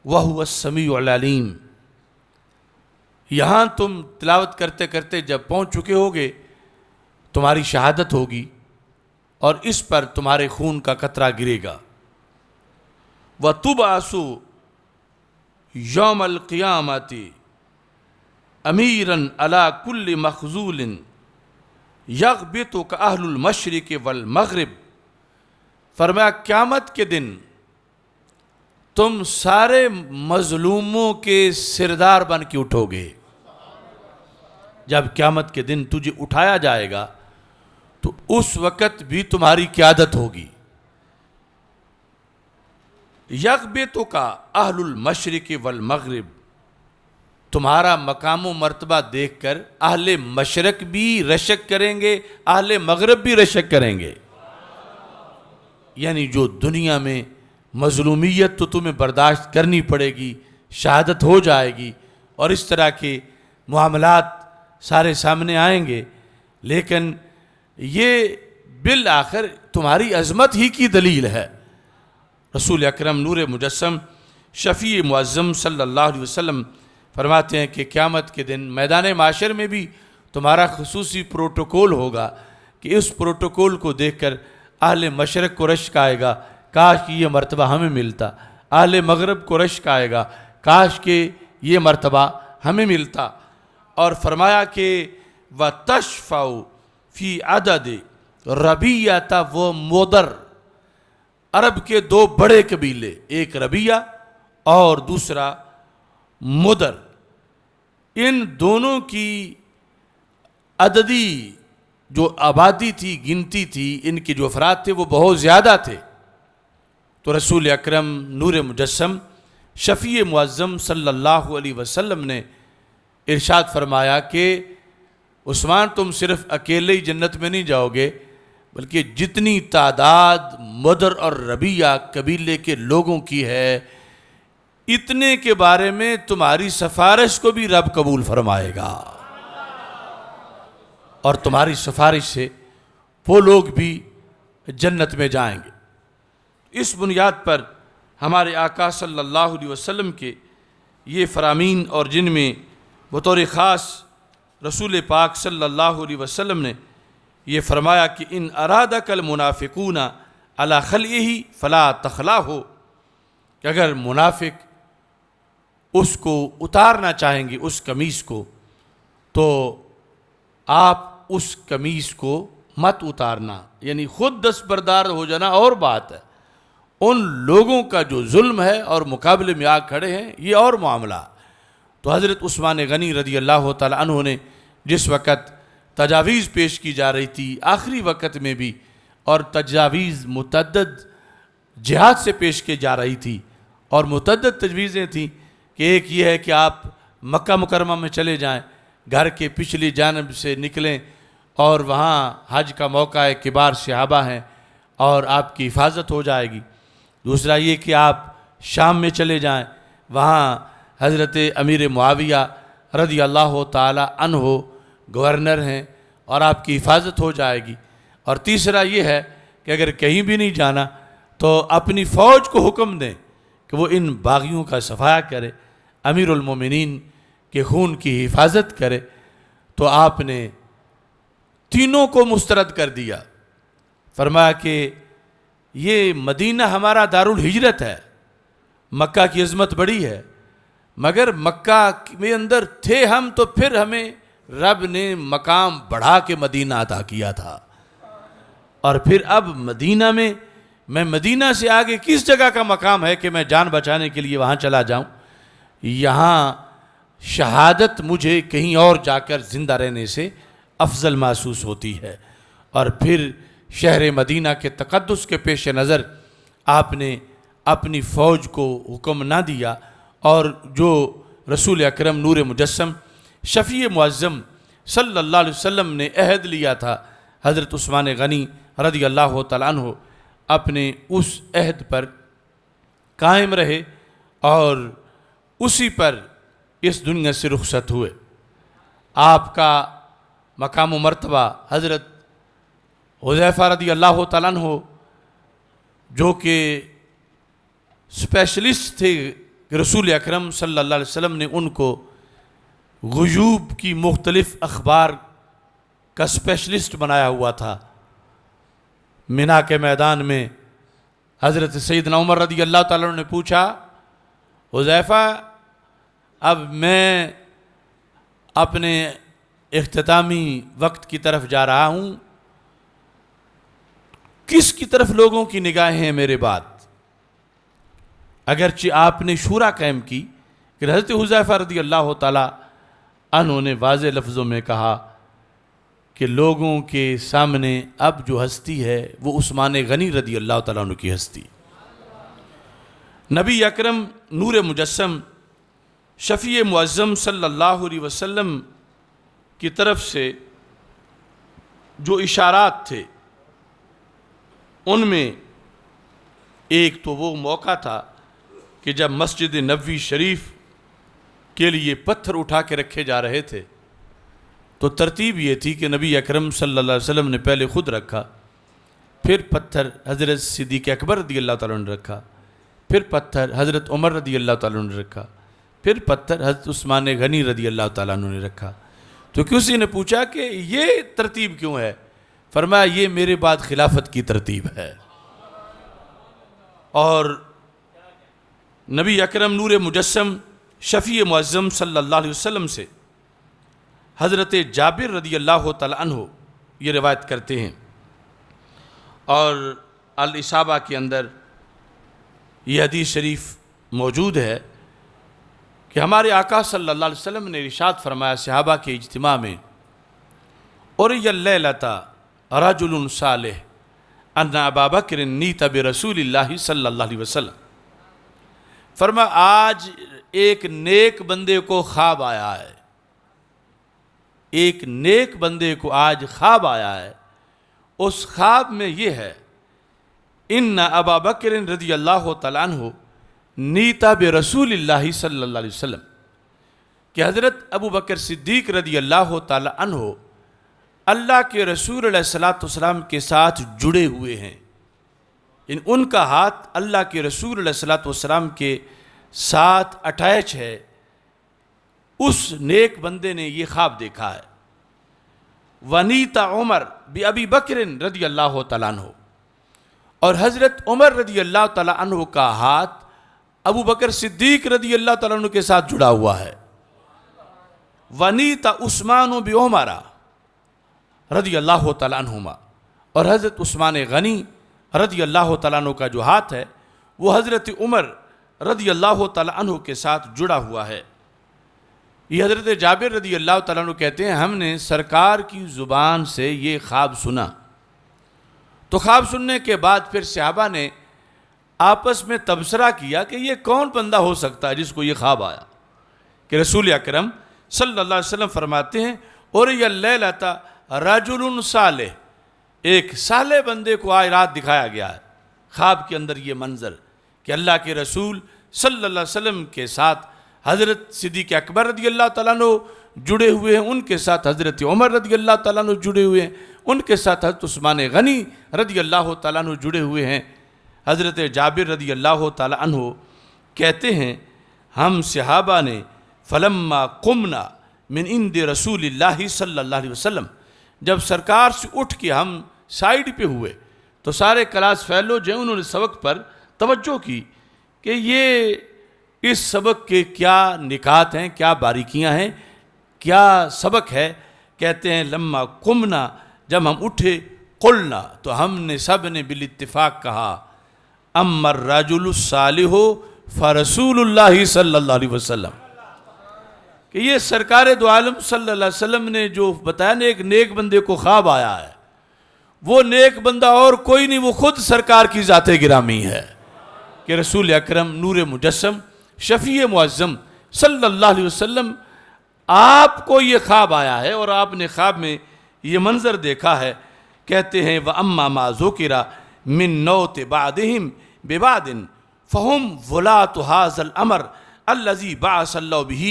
[SPEAKER 1] وَهُوَ السَّمِيعُ الْعَلِيمُ. یہاں تم تلاوت کرتے کرتے جب پہنچ چکے ہوگے تمہاری شہادت ہوگی اور اس پر تمہارے خون کا قطرہ گرے گا. وَتُبْعَثُ يَوْمَ الْقِيَامَةِ أَمِيرًا عَلَىٰ كُلِّ مَخْذُولٍ يَغْبِطُكَ أَهْلُ الْمَشْرِقِ وَالْمَغْرِبِ. فرمایا قیامت کے دن تم سارے مظلوموں کے سردار بن کے اٹھو گے. جب قیامت کے دن تجھے اٹھایا جائے گا تو اس وقت بھی تمہاری قیادت ہوگی. یغبطک اہل المشرق والمغرب، تمہارا مقام و مرتبہ دیکھ کر اہل مشرق بھی رشک کریں گے، اہل مغرب بھی رشک کریں گے. یعنی جو دنیا میں مظلومیت تو تمہیں برداشت کرنی پڑے گی، شہادت ہو جائے گی اور اس طرح کے معاملات سارے سامنے آئیں گے، لیکن یہ بالآخر تمہاری عظمت ہی کی دلیل ہے. رسول اکرم نور مجسم شفیع معظم صلی اللہ علیہ وسلم فرماتے ہیں کہ قیامت کے دن میدان معاشر میں بھی تمہارا خصوصی پروٹوکول ہوگا کہ اس پروٹوکول کو دیکھ کر اہل مشرق کو رشک آئے گا، کاش کہ یہ مرتبہ ہمیں ملتا. اہل مغرب کو رشک آئے گا، کاش کہ یہ مرتبہ ہمیں ملتا. اور فرمایا کہ وَتَشْفَعُ فِي عَدَدِ رَبِيَّةَ وَمُدَرَّ، عرب کے دو بڑے قبیلے، ایک ربیہ اور دوسرا مدر، ان دونوں کی عددی جو آبادی تھی، گنتی تھی، ان کے جو افراد تھے وہ بہت زیادہ تھے. تو رسول اکرم نور مجسم شفیع معظم صلی اللہ علیہ وسلم نے ارشاد فرمایا کہ عثمان تم صرف اکیلے ہی جنت میں نہیں جاؤ گے، بلکہ جتنی تعداد مدر اور ربیہ قبیلے کے لوگوں کی ہے، اتنے کے بارے میں تمہاری سفارش کو بھی رب قبول فرمائے گا اور تمہاری سفارش سے وہ لوگ بھی جنت میں جائیں گے. اس بنیاد پر ہمارے آقا صلی اللہ علیہ وسلم کے یہ فرامین اور جن میں بطور خاص رسول پاک صلی اللہ علیہ وسلم نے یہ فرمایا کہ ان ارادک المنافقون علی خلعہ فلا تخلعہ، کہ اگر منافق اس کو اتارنا چاہیں گے اس قمیص کو تو آپ اس قمیص کو مت اتارنا، یعنی خود دستبردار ہو جانا اور بات ہے. ان لوگوں کا جو ظلم ہے اور مقابلے میں آ کھڑے ہیں یہ اور معاملہ. تو حضرت عثمان غنی رضی اللہ تعالی عنہ نے جس وقت تجاویز پیش کی جا رہی تھی آخری وقت میں بھی، اور تجاویز متعدد جہاد سے پیش کی جا رہی تھی اور متعدد تجویزیں تھیں کہ ایک یہ ہے کہ آپ مکہ مکرمہ میں چلے جائیں، گھر کے پچھلی جانب سے نکلیں اور وہاں حج کا موقع ہے، کبار صحابہ ہیں اور آپ کی حفاظت ہو جائے گی. دوسرا یہ کہ آپ شام میں چلے جائیں، وہاں حضرت امیر معاویہ رضی اللہ تعالی عنہ گورنر ہیں اور آپ کی حفاظت ہو جائے گی. اور تیسرا یہ ہے کہ اگر کہیں بھی نہیں جانا تو اپنی فوج کو حکم دیں کہ وہ ان باغیوں کا صفایا کرے، امیر المومنین کے خون کی حفاظت کرے. تو آپ نے تینوں کو مسترد کر دیا. فرمایا کہ یہ مدینہ ہمارا دارالہجرت ہے، مکہ کی عظمت بڑی ہے، مگر مکہ میں اندر تھے ہم تو پھر ہمیں رب نے مقام بڑھا کے مدینہ عطا کیا تھا، اور پھر اب مدینہ میں مدینہ سے آگے کس جگہ کا مقام ہے کہ میں جان بچانے کے لیے وہاں چلا جاؤں. یہاں شہادت مجھے کہیں اور جا کر زندہ رہنے سے افضل محسوس ہوتی ہے. اور پھر شہر مدینہ کے تقدس کے پیش نظر آپ نے اپنی فوج کو حکم نہ دیا، اور جو رسول اکرم نور مجسم شفیع معظم صلی اللہ علیہ وسلم نے عہد لیا تھا، حضرت عثمان غنی رضی اللہ تعالیٰ عنہ اپنے اس عہد پر قائم رہے اور اسی پر اس دنیا سے رخصت ہوئے۔ آپ کا مقام و مرتبہ حضرت حذیفہ رضی اللہ تعالیٰ عنہ جو کہ اسپیشلسٹ تھے کہ رسول اکرم صلی اللہ علیہ وسلم نے ان کو غیوب کی مختلف اخبار کا اسپیشلسٹ بنایا ہوا تھا، مینا کے میدان میں حضرت سیدنا عمر رضی اللہ تعالیٰ عنہ نے پوچھا، حذیفہ اب میں اپنے اختتامی وقت کی طرف جا رہا ہوں، کس کی طرف لوگوں کی نگاہیں ہیں میرے بعد؟ اگرچہ آپ نے شورا قائم کی کہ حضرت حذیفہ رضی اللہ تعالیٰ عنہ نے واضح لفظوں میں کہا کہ لوگوں کے سامنے اب جو ہستی ہے وہ عثمان غنی رضی اللہ تعالیٰ عنہ کی ہستی۔ نبی اکرم نور مجسم شفیع معظم صلی اللہ علیہ وسلم کی طرف سے جو اشارات تھے ان میں ایک تو وہ موقع تھا کہ جب مسجد نبوی شریف کے لیے پتھر اٹھا کے رکھے جا رہے تھے تو ترتیب یہ تھی کہ نبی اکرم صلی اللہ علیہ وسلم نے پہلے خود رکھا، پھر پتھر حضرت صدیق اکبر رضی اللہ تعالیٰ عنہ نے رکھا، پھر پتھر حضرت عمر رضی اللہ تعالیٰ عنہ نے رکھا، پھر پتھر حضرت عثمان غنی رضی اللہ تعالیٰ عنہ نے رکھا۔ تو کسی نے پوچھا کہ یہ ترتیب کیوں ہے؟ فرمایا یہ میرے بعد خلافت کی ترتیب ہے۔ اور نبی اکرم نور مجسم شفیع معظم صلی اللہ علیہ وسلم سے حضرت جابر رضی اللہ تعالیٰ عنہ یہ روایت کرتے ہیں، اور الاصابہ کے اندر یہ حدیث شریف موجود ہے کہ ہمارے آقا صلی اللہ علیہ وسلم نے ارشاد فرمایا صحابہ کے اجتماع میں، اُرِیَ اللَّیلَةَ رَجُلٌ صَالِحٌ اَنَّ أَبَا بَكْرٍ نِیتَ بِرَسُولِ اللَّهِ صلی اللہ علیہ وسلم، فرمایا آج ایک نیک بندے کو خواب آیا ہے، ایک نیک بندے کو آج خواب آیا ہے، اس خواب میں یہ ہے ان ابا بکر رضی اللہ تعالیٰ عنہ نیتا برسول اللہ صلی اللہ علیہ وسلم، کہ حضرت ابو بکر صدیق رضی اللہ تعالیٰ عنہ اللہ کے رسول علیہ السلام کے ساتھ جڑے ہوئے ہیں، ان کا ہاتھ اللہ کے رسول علیہ السلام کے ساتھ اٹیچ ہے۔ اس نیک بندے نے یہ خواب دیکھا ہے، ونیتا عمر بی بکر رضی اللہ تعالیٰ عنہ، اور حضرت عمر رضی اللہ تعالیٰ عنہ کا ہاتھ ابو بکر صدیق رضی اللہ تعالیٰ عنہ کے ساتھ جڑا ہوا ہے، ونیتا عثمان بی عمر رضی اللہ تعالیٰ عنہما، اور حضرت عثمان غنی رضی اللہ تعالیٰ عنہ کا جو ہاتھ ہے وہ حضرت عمر رضی اللہ تعالیٰ عنہ کے ساتھ جڑا ہوا ہے۔ یہ حضرت جابر رضی اللہ تعالیٰ عنہ کہتے ہیں ہم نے سرکار کی زبان سے یہ خواب سنا، تو خواب سننے کے بعد پھر صحابہ نے آپس میں تبصرہ کیا کہ یہ کون بندہ ہو سکتا ہے جس کو یہ خواب آیا، کہ رسول اکرم صلی اللہ علیہ وسلم فرماتے ہیں اُرِیَ اللَّیلَةَ رَجُلٌ صَالِحٌ، ایک صالح بندے کو آج رات دکھایا گیا ہے، خواب کے اندر یہ منظر کہ اللہ کے رسول صلی اللہ علیہ وسلم کے ساتھ حضرت صدیق اکبر رضی اللہ تعالیٰ عنہ جڑے ہوئے ہیں، ان کے ساتھ حضرت عمر رضی اللہ تعالیٰ عنہ جڑے ہوئے ہیں، ان کے ساتھ حضرت عثمان غنی رضی اللہ تعالیٰ عنہ جڑے ہوئے ہیں۔ حضرت جابر رضی اللہ تعالیٰ عنہ کہتے ہیں ہم صحابہ نے فلما قمنا من عند رسول اللہ صلی اللہ علیہ وسلم، جب سرکار سے اٹھ کے ہم سائیڈ پہ ہوئے تو سارے کلاس فیلو جو انہوں نے سبق پر توجہ کی کہ یہ اس سبق کے کیا نکات ہیں، کیا باریکیاں ہیں، کیا سبق ہے۔ کہتے ہیں لما قمنا، جب ہم اٹھے، قلنا، تو ہم نے سب نے بالاتفاق کہا اما الرجل الصالح فرسول اللہ صلی اللہ علیہ وسلم، کہ یہ سرکار دو عالم صلی اللہ علیہ وسلم نے جو بتایا نا ایک نیک بندے کو خواب آیا ہے، وہ نیک بندہ اور کوئی نہیں، وہ خود سرکار کی ذات گرامی ہے کہ رسول اکرم نور مجسم شفیع معظم صلی اللہ علیہ وسلم آپ کو یہ خواب آیا ہے اور آپ نے خواب میں یہ منظر دیکھا ہے. کہتے ہیں وَأَمَّا مَا ذُكِرَ مِن نَوْتِ بَعْدِهِمْ بِبَعْدٍ فَهُمْ وُلَاةُ هَذَا الْأَمْرِ الَّذِي بَعَثَ اللَّهُ بِهِ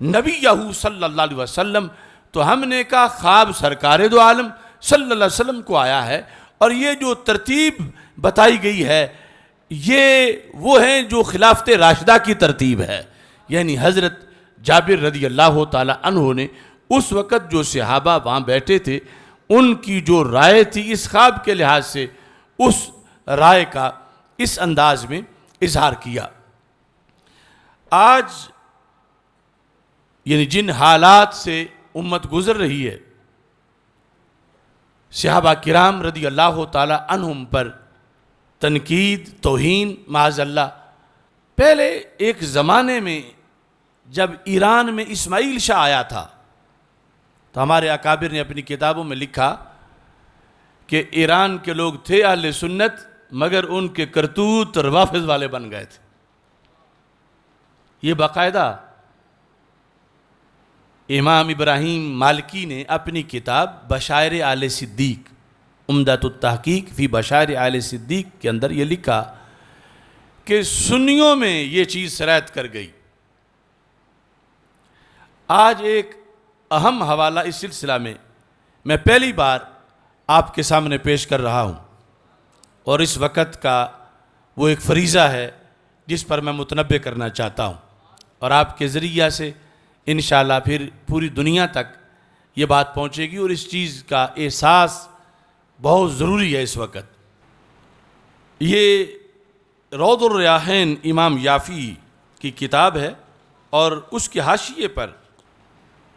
[SPEAKER 1] نَبِيَّهُ صلی اللہ علیہ وسلم. تو ہم نے کہا خواب سرکار دو عالم صلی اللہ علیہ وسلم کو آیا ہے، اور یہ جو ترتیب بتائی گئی ہے یہ وہ ہیں جو خلافت راشدہ کی ترتیب ہے. یعنی حضرت جابر رضی اللہ تعالی عنہ نے اس وقت جو صحابہ وہاں بیٹھے تھے ان کی جو رائے تھی اس خواب کے لحاظ سے اس رائے کا اس انداز میں اظہار کیا. آج یعنی جن حالات سے امت گزر رہی ہے، صحابہ کرام رضی اللہ تعالی عنہم پر تنقید توہین معاذ اللہ. پہلے ایک زمانے میں جب ایران میں اسماعیل شاہ آیا تھا تو ہمارے اکابر نے اپنی کتابوں میں لکھا کہ ایران کے لوگ تھے اہل سنت مگر ان کے کرتوت روافض والے بن گئے تھے. یہ باقاعدہ امام ابراہیم مالکی نے اپنی کتاب بشائر آل صدیق عمدۃ التحقیق فی بشائر آل صدیق کے اندر یہ لکھا کہ سنیوں میں یہ چیز سرایت کر گئی. آج ایک اہم حوالہ اس سلسلہ میں پہلی بار آپ کے سامنے پیش کر رہا ہوں، اور اس وقت کا وہ ایک فریضہ ہے جس پر میں متنبہ کرنا چاہتا ہوں، اور آپ کے ذریعہ سے انشاءاللہ پھر پوری دنیا تک یہ بات پہنچے گی، اور اس چیز کا احساس بہت ضروری ہے اس وقت. یہ روض الریاحین امام یافی کی کتاب ہے، اور اس کے حاشیے پر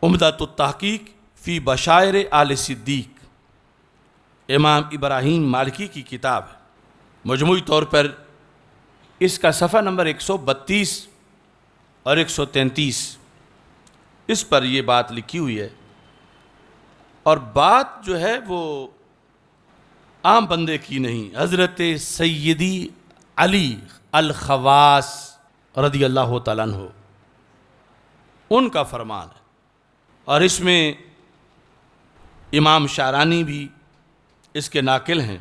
[SPEAKER 1] عمدۃ التحقیق فی بشائر آل صدیق امام ابراہیم مالکی کی کتاب ہے. مجموعی طور پر اس کا صفحہ نمبر 132 اور 133 اس پر یہ بات لکھی ہوئی ہے، اور بات جو ہے وہ عام بندے کی نہیں، حضرت سیدی علی الخواص رضی اللہ تعالیٰ عنہ ان کا فرمان ہے. اور اس میں امام شعرانی بھی اس کے ناقل ہیں.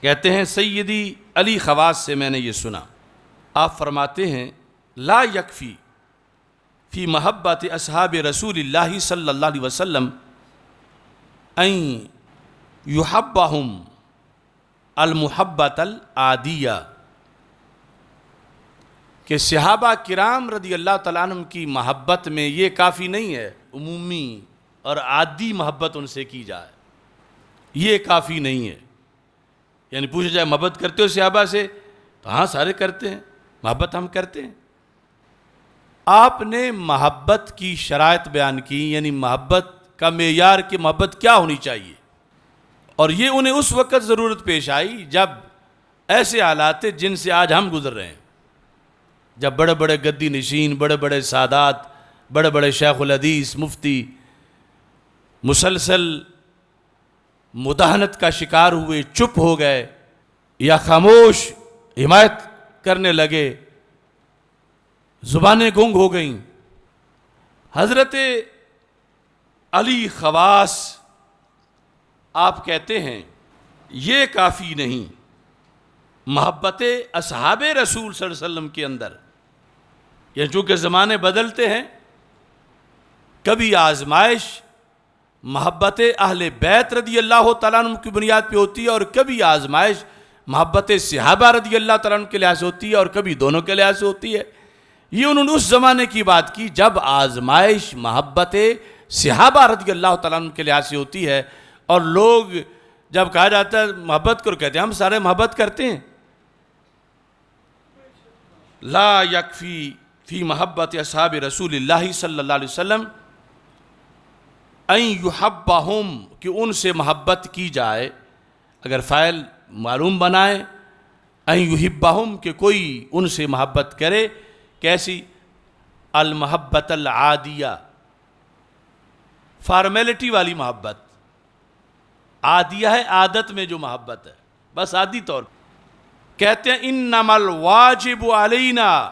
[SPEAKER 1] کہتے ہیں سیدی علی خواص سے میں نے یہ سنا، آپ فرماتے ہیں لا یکفی فی محبت اصحاب رسول اللہ صلی اللہ علیہ وسلم ان یحبہم المحبت العادیہ، کہ صحابہ کرام رضی اللہ تعالیٰ عنہ کی محبت میں یہ کافی نہیں ہے عمومی اور عادی محبت ان سے کی جائے، یہ کافی نہیں ہے. یعنی پوچھا جائے محبت کرتے ہو صحابہ سے تو ہاں سارے کرتے ہیں، محبت ہم کرتے ہیں. آپ نے محبت کی شرائط بیان کی، یعنی محبت کا معیار کہ محبت کیا ہونی چاہیے، اور یہ انہیں اس وقت ضرورت پیش آئی جب ایسے حالات تھے جن سے آج ہم گزر رہے ہیں، جب بڑے بڑے گدی نشین، بڑے بڑے سادات، بڑے بڑے شیخ الحدیث مفتی مسلسل مداہنت کا شکار ہوئے، چپ ہو گئے یا خاموش حمایت کرنے لگے، زبانیں گنگ ہو گئیں. حضرت علی خواص آپ کہتے ہیں یہ کافی نہیں محبت اصحاب رسول صلی اللہ علیہ وسلم کے اندر. یہ چونکہ زمانے بدلتے ہیں، کبھی آزمائش محبت اہل بیت رضی اللہ تعالیٰ عنہ کی بنیاد پہ ہوتی ہے، اور کبھی آزمائش محبت صحابہ رضی اللہ تعالیٰ عنہ کے لحاظ سے ہوتی ہے، اور کبھی دونوں کے لحاظ سے ہوتی ہے. یہ انہوں نے اس زمانے کی بات کی جب آزمائش محبت صحابہ رضی اللہ تعالیٰ عنہ کے لحاظ سے ہوتی ہے، اور لوگ جب کہا جاتا ہے محبت کرو، کہتے ہیں ہم سارے محبت کرتے ہیں. لا یکفی فی محبت اصحاب رسول اللہ صلی اللہ علیہ وسلم ان یحبہم، کہ ان سے محبت کی جائے، اگر فاعل معلوم بنائے ان یحبہم کہ کوئی ان سے محبت کرے. کیسی؟ المحبت العادیہ، فارمیلٹی والی محبت، عادیہ ہے عادت میں جو محبت ہے، بس عادی طور پر۔ کہتے ہیں انما الواجب علینا،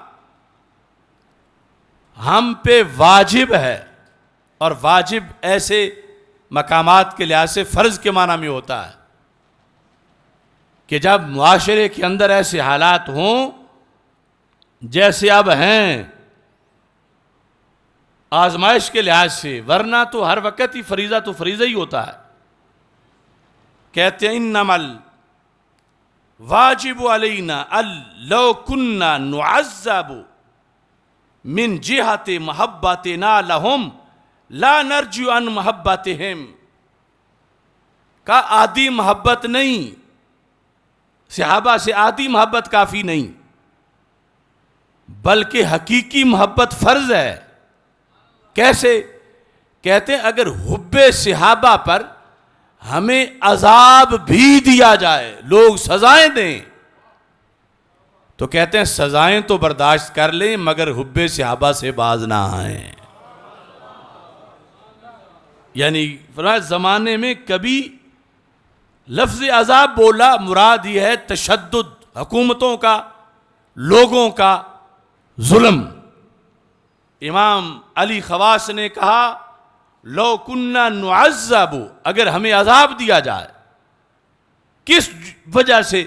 [SPEAKER 1] ہم پہ واجب ہے، اور واجب ایسے مقامات کے لحاظ سے فرض کے معنی میں ہوتا ہے کہ جب معاشرے کے اندر ایسے حالات ہوں جیسے اب ہیں آزمائش کے لحاظ سے، ورنہ تو ہر وقت ہی فریضہ تو فریضہ ہی ہوتا ہے۔ کہتے ہیں انما الواجب علینا لو کننا نعذب من جہت محبتنا لہم لا نرجو عن محبتہم، کا عادی محبت نہیں، صحابہ سے عادی محبت کافی نہیں، بلکہ حقیقی محبت فرض ہے۔ کیسے؟ کہتے ہیں اگر حب صحابہ پر ہمیں عذاب بھی دیا جائے، لوگ سزائیں دیں، تو کہتے ہیں سزائیں تو برداشت کر لیں مگر حب صحابہ سے باز نہ آئیں۔ یعنی فرمایا زمانے میں کبھی لفظ عذاب بولا، مراد یہ ہے تشدد، حکومتوں کا، لوگوں کا ظلم۔ امام علی خواص نے کہا لو کننا نعذب، اگر ہمیں عذاب دیا جائے، کس وجہ سے؟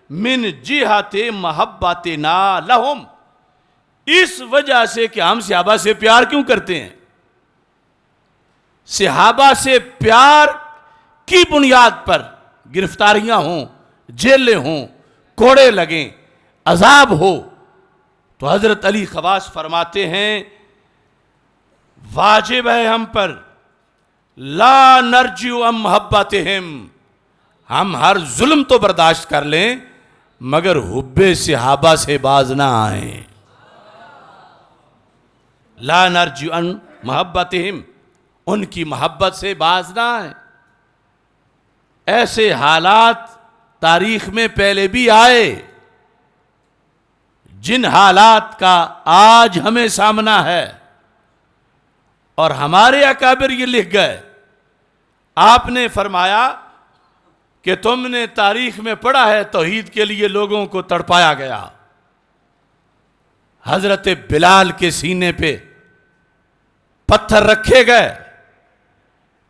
[SPEAKER 1] من جہت محبتنا لہم، اس وجہ سے کہ ہم صحابہ سے پیار کیوں کرتے ہیں، صحابہ سے پیار کی بنیاد پر گرفتاریاں ہوں، جیلیں ہوں، کوڑے لگیں، عذاب ہو، تو حضرت علی خواص فرماتے ہیں واجب ہے ہم پر لا نرجو عن محبتہم، ہم ہر ظلم تو برداشت کر لیں مگر حب صحابہ سے باز نہ آئیں۔ لا نرجو عن محبتہم، ان کی محبت سے باز نہ آئیں۔ ایسے حالات تاریخ میں پہلے بھی آئے، جن حالات کا آج ہمیں سامنا ہے، اور ہمارے اکابر یہ لکھ گئے۔ آپ نے فرمایا کہ تم نے تاریخ میں پڑھا ہے توحید کے لیے لوگوں کو تڑپایا گیا، حضرت بلال کے سینے پہ پتھر رکھے گئے۔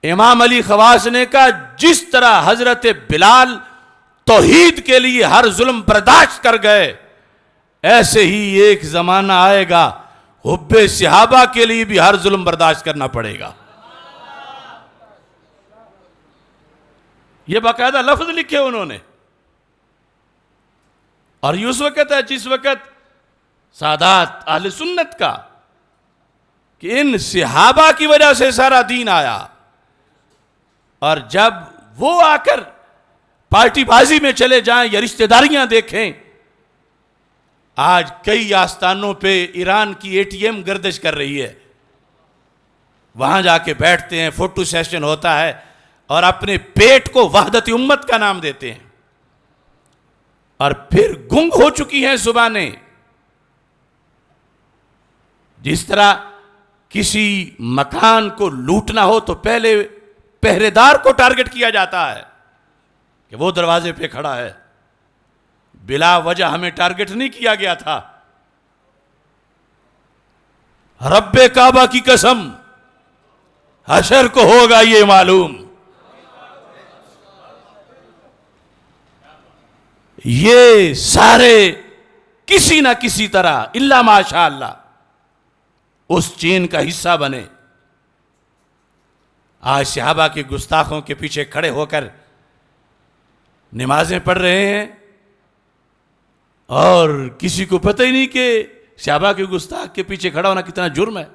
[SPEAKER 1] امام علی خواص نے کہا جس طرح حضرت بلال توحید کے لیے ہر ظلم برداشت کر گئے، ایسے ہی ایک زمانہ آئے گا حب صحابہ کے لیے بھی ہر ظلم برداشت کرنا پڑے گا۔ یہ باقاعدہ لفظ لکھے انہوں نے، اور یہ اس وقت ہے جس وقت سادات اہل سنت کا کہ ان صحابہ کی وجہ سے سارا دین آیا، اور جب وہ آ کر پارٹی بازی میں چلے جائیں یا رشتہ داریاں دیکھیں، آج کئی آستانوں پہ ایران کی اے ٹی ایم گردش کر رہی ہے، وہاں جا کے بیٹھتے ہیں، فوٹو سیشن ہوتا ہے، اور اپنے پیٹ کو وحدت امت کا نام دیتے ہیں، اور پھر گنگ ہو چکی ہیں زبانیں۔ جس طرح کسی مکان کو لوٹنا ہو تو پہلے پہرے دار کو ٹارگٹ کیا جاتا ہے کہ وہ دروازے پہ کھڑا ہے، بلا وجہ ہمیں ٹارگٹ نہیں کیا گیا تھا۔ رب کعبہ کی قسم، حشر کو ہوگا یہ معلوم، یہ سارے کسی نہ کسی طرح الا ماشاء اللہ اس چین کا حصہ بنے۔ آج صحابہ کے گستاخوں کے پیچھے کھڑے ہو کر نمازیں پڑھ رہے ہیں، اور کسی کو پتہ ہی نہیں کہ صحابہ کے گستاخ کے پیچھے کھڑا ہونا کتنا جرم ہے،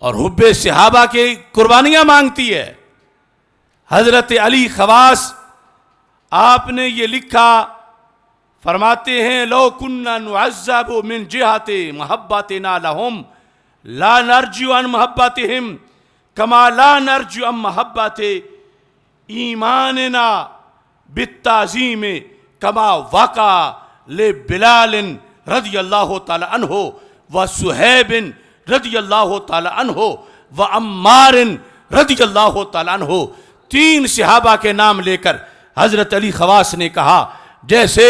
[SPEAKER 1] اور حب صحابہ کے قربانیاں مانگتی ہے۔ حضرت علی خواص آپ نے یہ لکھا، فرماتے ہیں لو کننا نعذب من جہت محبتنا لہم لا نرجو عن محبتہم کما لا نرجو عن محبت ایماننا بالتعظیم کما وقع لبلال رضی اللہ تعالی عنہ و صہیب رضی اللہ تعالی عنہ و عمار رضی اللہ تعالی عنہ 3 صحابہ کے نام لے کر حضرت علی خواص نے کہا جیسے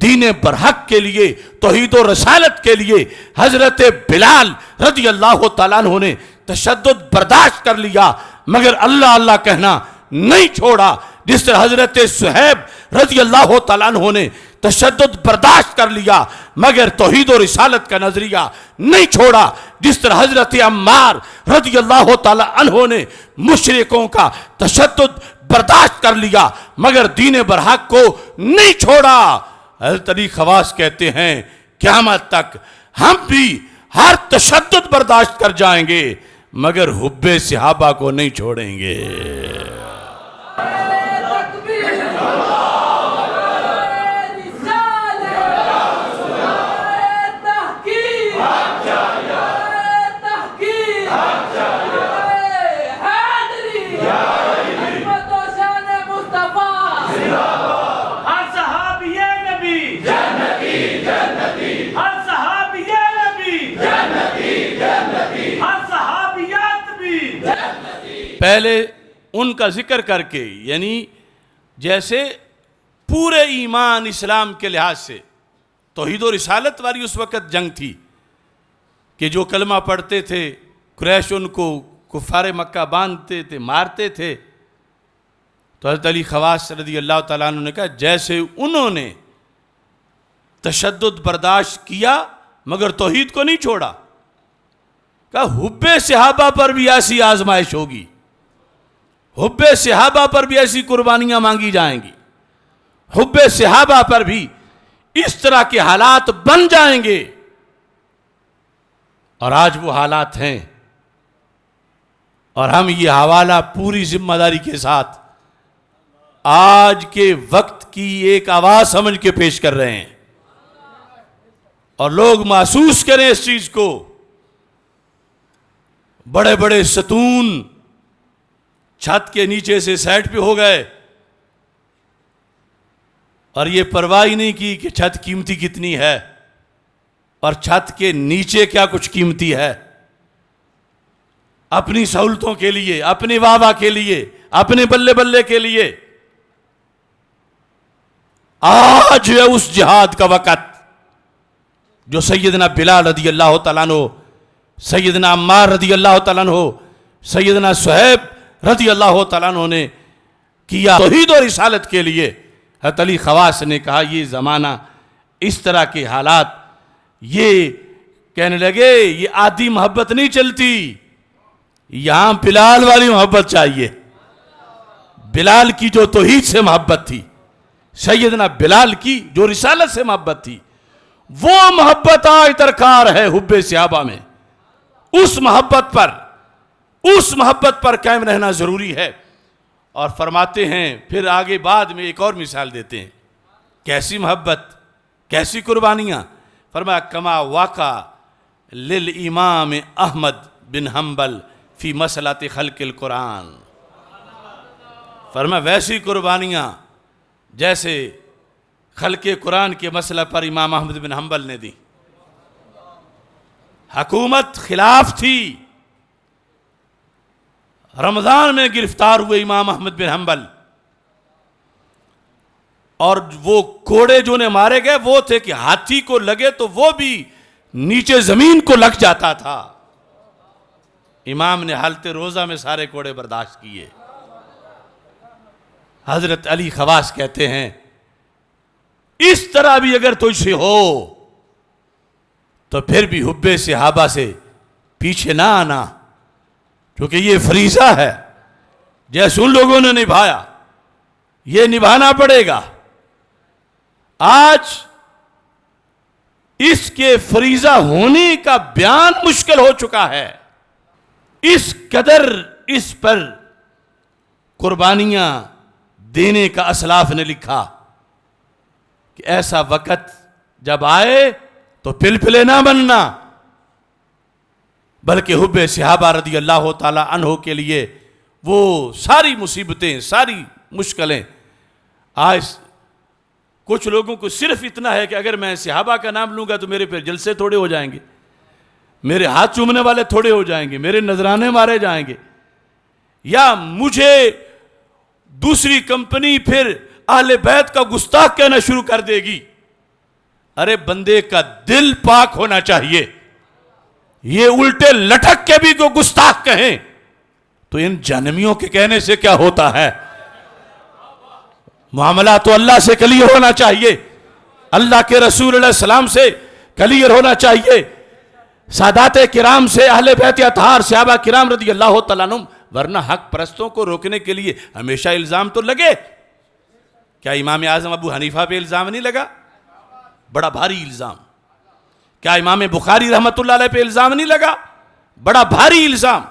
[SPEAKER 1] دین برحق کے لیے، توحید و رسالت کے لیے حضرت بلال رضی اللہ تعالیٰ عنہ نے تشدد برداشت کر لیا مگر اللہ اللہ کہنا نہیں چھوڑا، جس طرح حضرت صہیب رضی اللہ تعالیٰ عنہ نے تشدد برداشت کر لیا مگر توحید و رسالت کا نظریہ نہیں چھوڑا، جس طرح حضرت عمار رضی اللہ تعالیٰ عنہ نے مشرکوں کا تشدد برداشت کر لیا مگر دین برحق کو نہیں چھوڑا۔ حضرت علی خواص کہتے ہیں قیامت تک ہم بھی ہر تشدد برداشت کر جائیں گے مگر حب صحابہ کو نہیں چھوڑیں گے۔ پہلے ان کا ذکر کر کے، یعنی جیسے پورے ایمان اسلام کے لحاظ سے توحید و رسالت والی اس وقت جنگ تھی کہ جو کلمہ پڑھتے تھے قریش ان کو کفار مکہ باندھتے تھے، مارتے تھے، تو حضرت علی خواص رضی اللہ تعالیٰ عنہ نے کہا جیسے انہوں نے تشدد برداشت کیا مگر توحید کو نہیں چھوڑا، کہا حب صحابہ پر بھی ایسی آزمائش ہوگی، حب صحابہ پر بھی ایسی قربانیاں مانگی جائیں گی، حب صحابہ پر بھی اس طرح کے حالات بن جائیں گے، اور آج وہ حالات ہیں، اور ہم یہ حوالہ پوری ذمہ داری کے ساتھ آج کے وقت کی ایک آواز سمجھ کے پیش کر رہے ہیں، اور لوگ محسوس کریں اس چیز کو۔ بڑے بڑے ستون چھت کے نیچے سے سائٹ پہ ہو گئے اور یہ پرواہ نہیں کی کہ چھت قیمتی کتنی ہے اور چھت کے نیچے کیا کچھ قیمتی ہے، اپنی سہولتوں کے لیے، اپنی واہ واہ کے لیے، اپنے بلے بلے کے لیے۔ آج ہے اس جہاد کا وقت جو سیدنا بلال رضی اللہ تعالیٰ عنہ، سیدنا عمار رضی اللہ تعالیٰ عنہ، سیدنا صہیب رضی اللہ تعالیٰ عنہ نے کیا توحید و رسالت کے لیے۔ حضرت علی خواص نے کہا یہ زمانہ، اس طرح کے حالات، یہ کہنے لگے یہ عادی محبت نہیں چلتی، یہاں بلال والی محبت چاہیے، بلال کی جو توحید سے محبت تھی، سیدنا بلال کی جو رسالت سے محبت تھی، وہ محبت آج درکار ہے حب صحابہ میں۔ اس محبت پر قائم رہنا ضروری ہے۔ اور فرماتے ہیں پھر آگے بعد میں ایک اور مثال دیتے ہیں، کیسی محبت، کیسی قربانیاں۔ فرمایا کما واقع للامام احمد بن حنبل فی مسئلۃ خلق القرآن، فرمایا ویسی قربانیاں جیسے خلق قرآن کے مسئلہ پر امام احمد بن حنبل نے دی۔ حکومت خلاف تھی، رمضان میں گرفتار ہوئے امام احمد بن حنبل، اور وہ کوڑے جو نے مارے گئے وہ تھے کہ ہاتھی کو لگے تو وہ بھی نیچے زمین کو لگ جاتا تھا۔ امام نے حالت روزہ میں سارے کوڑے برداشت کیے۔ حضرت علی خواص کہتے ہیں اس طرح بھی اگر تجھ سے ہو تو پھر بھی حب صحابہ سے پیچھے نہ آنا، کیونکہ یہ فریضہ ہے، جیسے ان لوگوں نے نبھایا یہ نبھانا پڑے گا۔ آج اس کے فریضہ ہونے کا بیان مشکل ہو چکا ہے، اس قدر اس پر قربانیاں دینے کا اسلاف نے لکھا کہ ایسا وقت جب آئے تو پلپلے نہ بننا، بلکہ حب صحابہ رضی اللہ تعالی عنہ کے لیے وہ ساری مصیبتیں، ساری مشکلیں۔ آج کچھ لوگوں کو صرف اتنا ہے کہ اگر میں صحابہ کا نام لوں گا تو میرے پہ جلسے تھوڑے ہو جائیں گے، میرے ہاتھ چومنے والے تھوڑے ہو جائیں گے، میرے نذرانے مارے جائیں گے، یا مجھے دوسری کمپنی پھر اہل بیت کا گستاخ کہنا شروع کر دے گی. ارے بندے کا دل پاک ہونا چاہیے. یہ الٹے لٹک کے بھی کو گستاخ کہیں تو ان جہنمیوں کے کہنے سے کیا ہوتا ہے؟ معاملہ تو اللہ سے کلیئر ہونا چاہیے, اللہ کے رسول علیہ السلام سے کلیئر ہونا چاہیے, سادات کرام سے, اہل بیت اطہار صحابہ کرام رضی اللہ تعالیٰ عنہم. ورنہ حق پرستوں کو روکنے کے لیے ہمیشہ الزام تو لگے. کیا امام اعظم ابو حنیفہ پہ الزام نہیں لگا؟ بڑا بھاری الزام. کیا امام بخاری رحمت اللہ علیہ پہ الزام نہیں لگا؟ بڑا بھاری الزام.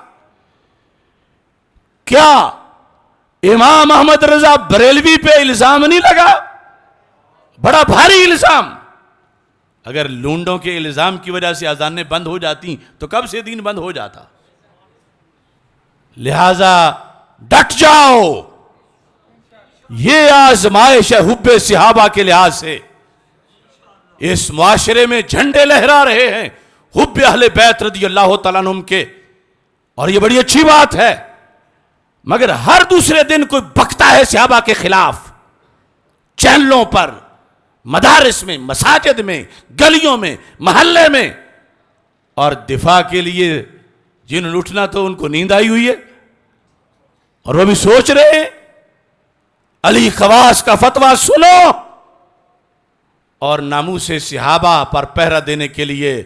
[SPEAKER 1] کیا امام احمد رضا بریلوی پہ الزام نہیں لگا؟ بڑا بھاری الزام. اگر لونڈوں کے الزام کی وجہ سے اذانیں بند ہو جاتی تو کب سے دین بند ہو جاتا. لہذا ڈٹ جاؤ. یہ آزمائش ہے حب صحابہ کے لحاظ سے. اس معاشرے میں جھنڈے لہرا رہے ہیں حب اہل بیت رضی اللہ تعالیٰ عنہم کے, اور یہ بڑی اچھی بات ہے. مگر ہر دوسرے دن کوئی بکتا ہے صحابہ کے خلاف, چینلوں پر, مدارس میں, مساجد میں, گلیوں میں, محلے میں, اور دفاع کے لیے جنہوں نے اٹھنا تو ان کو نیند آئی ہوئی ہے اور وہ بھی سوچ رہے ہیں علی خواص کا فتویٰ سنو اور ناموس صحابہ پر پہرا دینے کے لیے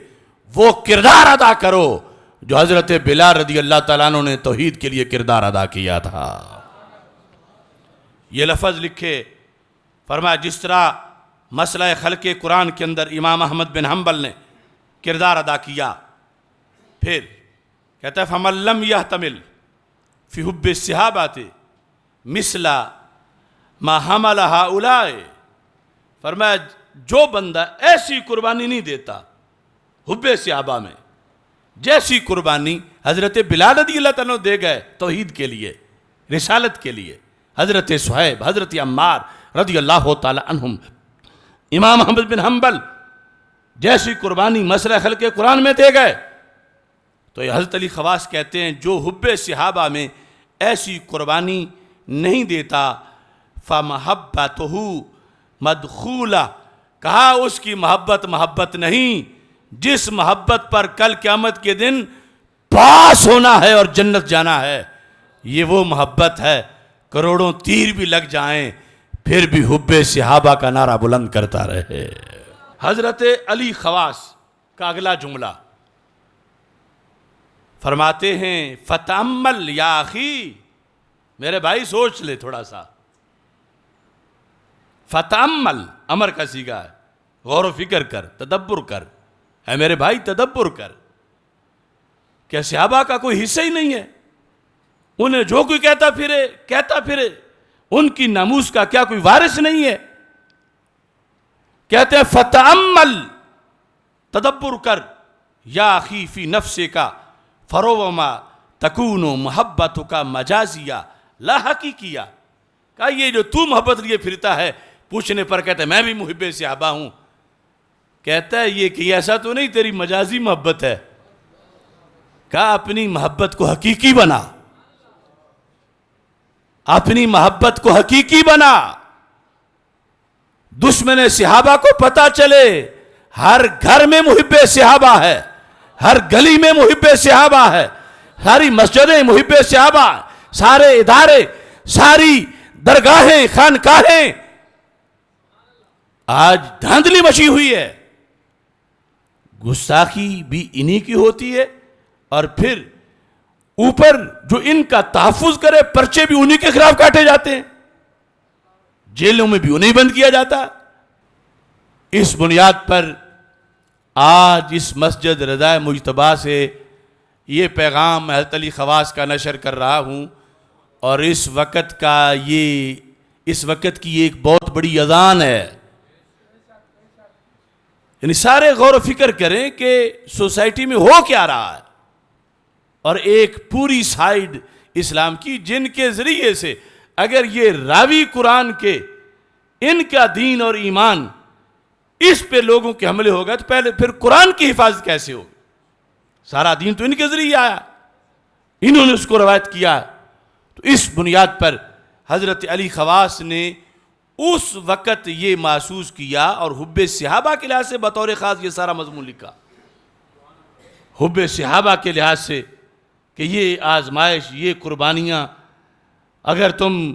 [SPEAKER 1] وہ کردار ادا کرو جو حضرت بلال رضی اللہ تعالیٰ عنہ نے توحید کے لیے کردار ادا کیا تھا. یہ لفظ لکھے, فرمایا جس طرح مسئلہ خلق قرآن کے اندر امام احمد بن حنبل نے کردار ادا کیا. پھر کہتا ہے فَمَن لَمْ يَحْتَمِلْ فِي حُبِّ الصِّحَابَةِ مِثْلَ مَا حَمَلَ هَؤُلَاءِ. فرمایا جو بندہ ایسی قربانی نہیں دیتا حب صحابہ میں جیسی قربانی حضرت بلال رضی اللہ تعالیٰ دے گئے توحید کے لیے, رسالت کے لیے, حضرت صہیب, حضرت عمار رضی اللہ تعالیٰ عنہم, امام احمد بن حنبل جیسی قربانی مسئلہ خلق قرآن میں دے گئے, تو یہ حضرت علی خواص کہتے ہیں جو حب صحابہ میں ایسی قربانی نہیں دیتا فَمَحَبَّتُهُ مَدْخُولَ, کہا اس کی محبت نہیں جس محبت پر کل قیامت کے دن پاس ہونا ہے اور جنت جانا ہے. یہ وہ محبت ہے کروڑوں تیر بھی لگ جائیں پھر بھی حب صحابہ کا نعرہ بلند کرتا رہے. حضرت علی خواص کا اگلا جملہ فرماتے ہیں فَتَأَمَّلْ یا اخی, میرے بھائی سوچ لے تھوڑا سا. فَتَأَمَّلْ امر کا صیغہ ہے, غور و فکر کر, تدبر کر. اے میرے بھائی تدبر کر. کیا صحابہ کا کوئی حصہ ہی نہیں ہے؟ انہیں جو کوئی کہتا پھرے, ان کی ناموس کا کیا کوئی وارث نہیں ہے؟ کہتے ہیں فتأمل, تدبر کر, یا اخی فی نفسک فروما تکون محبتک مجازیہ لا حقیقیہ. کہا یہ جو تو محبت لیے پھرتا ہے, پوچھنے پر کہتا ہے میں بھی محب صحابہ ہوں. کہتا ہے یہ کہ ایسا تو نہیں تیری مجازی محبت ہے. کہا اپنی محبت کو حقیقی بنا, اپنی محبت کو حقیقی بنا. دشمن صحابہ کو پتا چلے ہر گھر میں محب صحابہ ہے, ہر گلی میں محب صحابہ ہے, ساری مسجدیں محب صحابہ, سارے ادارے, ساری درگاہیں, خانقاہیں آج دھاندلی مچی ہوئی ہے. گستاخی بھی انہی کی ہوتی ہے اور پھر اوپر جو ان کا تحفظ کرے پرچے بھی انہی کے خلاف کاٹے جاتے ہیں, جیلوں میں بھی انہیں بند کیا جاتا ہے. اس بنیاد پر آج اس مسجد رضا مجتبیٰ سے یہ پیغام حضرت علی خواص کا نشر کر رہا ہوں, اور اس وقت کی ایک بہت بڑی اذان ہے. یعنی سارے غور و فکر کریں کہ سوسائٹی میں ہو کیا رہا ہے, اور ایک پوری سائیڈ اسلام کی جن کے ذریعے سے اگر یہ راوی قرآن کے ان کا دین اور ایمان اس پہ لوگوں کے حملے ہوگا تو پہلے پھر قرآن کی حفاظت کیسے ہوگی؟ سارا دین تو ان کے ذریعے آیا, انہوں نے اس کو روایت کیا. تو اس بنیاد پر حضرت علی خواص نے اس وقت یہ محسوس کیا، اور حب صحابہ کے لحاظ سے بطور خاص یہ سارا مضمون لکھا، حب صحابہ کے لحاظ سے کہ یہ آزمائش، یہ قربانیاں، اگر تم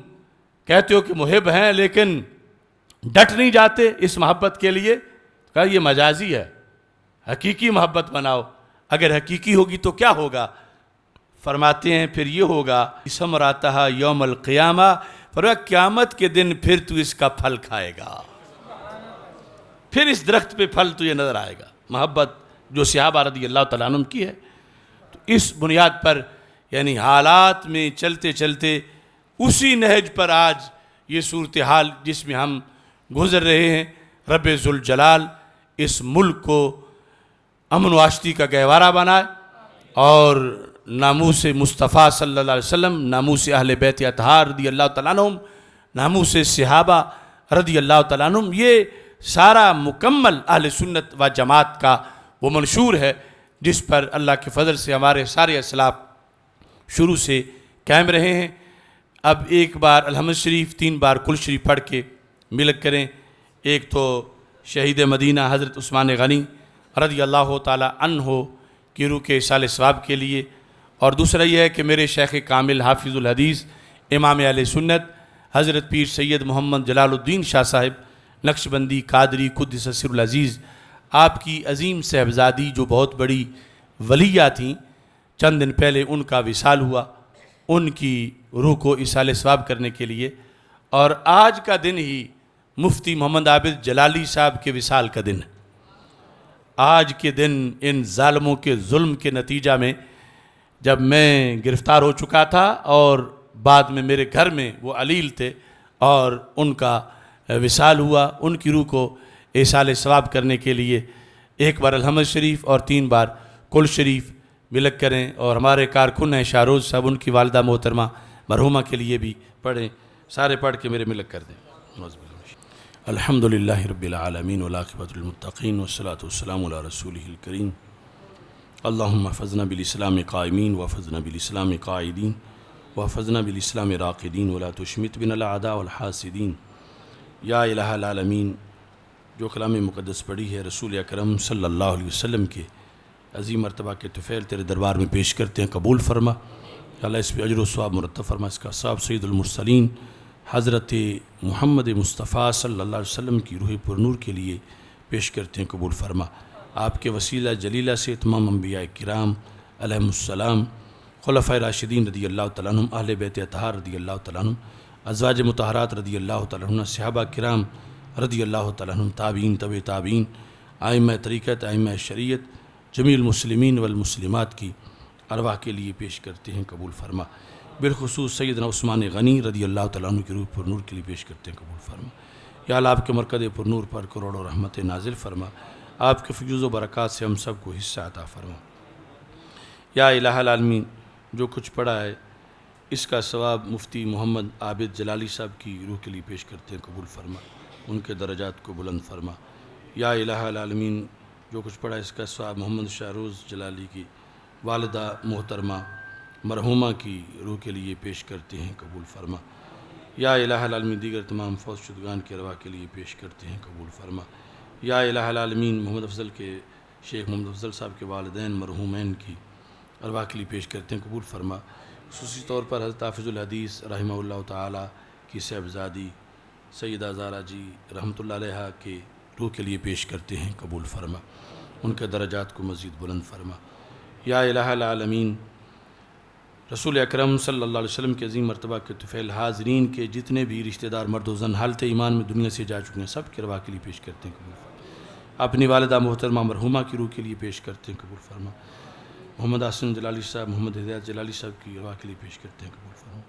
[SPEAKER 1] کہتے ہو کہ محب ہیں لیکن ڈٹ نہیں جاتے اس محبت کے لیے، کہا یہ مجازی ہے، حقیقی محبت بناؤ، اگر حقیقی ہوگی تو کیا ہوگا؟ فرماتے ہیں پھر یہ ہوگا، ثمرتھا یوم القیامہ، فرمایا قیامت کے دن پھر تو اس کا پھل کھائے گا، پھر اس درخت پہ پھل تجھے نظر آئے گا، محبت جو صحابہ رضی اللہ تعالیٰ عنہم کی ہے۔ تو اس بنیاد پر یعنی حالات میں چلتے چلتے اسی نہج پر آج یہ صورتحال جس میں ہم گزر رہے ہیں، رب ذوالجلال اس ملک کو امن و آشتی کا گہوارہ بنائے، اور ناموس مصطفیٰ صلی اللہ علیہ وسلم، ناموس اہل بیت اطہار رضی اللہ تعالیٰ عنہم، ناموس صحابہ رضی اللہ تعالیٰ عنہم، یہ سارا مکمل اہل سنت و جماعت کا وہ منشور ہے جس پر اللہ کے فضل سے ہمارے سارے اسلاف شروع سے قائم رہے ہیں۔ اب ایک بار الحمد شریف، 3 بار کل شریف پڑھ کے ملک کریں۔ ایک تو شہید مدینہ حضرت عثمان غنی رضی اللہ تعالی عنہ کی روح کے ایصال ثواب کے لیے، اور دوسرا یہ ہے کہ میرے شیخ کامل حافظ الحدیث امام اہل سنت حضرت پیر سید محمد جلال الدین شاہ صاحب نقشبندی قادری قدس سر العزیز، آپ کی عظیم صاحبزادی جو بہت بڑی ولیہ تھیں، چند دن پہلے ان کا وصال ہوا، ان کی روح کو ایصال ثواب کرنے کے لیے، اور آج کا دن ہی مفتی محمد عابد جلالی صاحب کے وصال کا دن ہے۔ آج کے دن ان ظالموں کے ظلم کے نتیجہ میں جب میں گرفتار ہو چکا تھا، اور بعد میں میرے گھر میں وہ علیل تھے اور ان کا وصال ہوا، ان کی روح کو ایصال ثواب کرنے کے لیے ایک بار الحمد شریف اور 3 بار کل شریف ملک کریں، اور ہمارے کارکن ہیں شاہروز صاحب، ان کی والدہ محترمہ مرحومہ کے لیے بھی پڑھیں، سارے پڑھ کے میرے ملک کر دیں۔ الحمدللہ رب العالمین والعاقبۃ للمتقین والصلاۃ والسلام علی رسولہ الکریم، اللہم احفظنا بالاسلام قائمین واحفظنا بالاسلام قاعدین واحفظنا بالاسلام راقدین ولا تشمت بنا الاعداء والحاسدین۔ یا الہ العالمین، جو کلام مقدس پڑھی ہے رسول اکرم صلی اللہ علیہ وسلم کے عظیم مرتبہ کے طفیل تیرے دربار میں پیش کرتے ہیں، قبول فرما یا اللہ، اس پہ اجر و ثواب مرتب فرما۔ اس کا صاحب سید المرسلین حضرت محمد مصطفیٰ صلی اللہ علیہ وسلم کی روح پر نور کے لیے پیش کرتے ہیں، قبول فرما۔ آپ کے وسیلہ جلیلہ سے تمام انبیاء کرام علیہم السلام، خلفائے راشدین رضی اللہ تعالیٰ عنہم، اہل بیت اطہار رضی اللہ تعالیٰ عنہم، ازواج مطہرات رضی اللہ تعالیٰ عنہ، صحابہ کرام رضی اللہ تعالیٰ عنہم، تابعین، تبع تابعین، ائمہ طریقت، ائمہ شریعت، جمیع المسلمین والمسلمات کی ارواح کے لیے پیش کرتے ہیں، قبول فرما۔ بالخصوص سیدنا عثمان غنی رضی اللہ تعالیٰ عنہ کی روح پر نور کے لیے پیش کرتے ہیں، قبول فرما۔ یا اللہ، آپ کے مرکز پر نور پر کروڑوں رحمت نازل فرما، آپ کے فیوز و برکات سے ہم سب کو حصہ عطا فرما۔ یا الہ العالمین، جو کچھ پڑھا ہے اس کا ثواب مفتی محمد عابد جلالی صاحب کی روح کے لیے پیش کرتے ہیں، قبول فرما، ان کے درجات کو بلند فرما۔ یا الہ العالمین، جو کچھ پڑھا ہے اس کا ثواب محمد شاہروز جلالی کی والدہ محترمہ مرحومہ کی روح کے لیے پیش کرتے ہیں، قبول فرما۔ یا الہ العالمین، دیگر تمام فوت شدگان کے ارواح کے لیے پیش کرتے ہیں، قبول فرما۔ یا الہ العالمین، محمد افضل کے شیخ محمد افضل صاحب کے والدین مرحومین کی ارواح کے لیے پیش کرتے ہیں، قبول فرما۔ خصوصی طور پر حضرت حافظ الحدیث رحمہ اللہ تعالیٰ کی صاحبزادی سیدہ زارا جی رحمۃ اللہ علیہ کے روح کے لیے پیش کرتے ہیں، قبول فرما، ان کے درجات کو مزید بلند فرما۔ یا الہ العالمین، رسول اکرم صلی اللہ علیہ وسلم کے عظیم مرتبہ کے طفیل حاضرین کے جتنے بھی رشتہ دار مرد و زن حالت ایمان میں دنیا سے جا چکے ہیں، سب کے ارواح کے لیے پیش کرتے ہیں، قبول فرما۔ اپنی والدہ محترمہ مرحومہ کی روح کے لیے پیش کرتے ہیں، قبول فرما۔ محمد حسن جلالی صاحب، محمد ہدایت جلالی صاحب کی ارواح کے لیے پیش کرتے ہیں، قبول فرما۔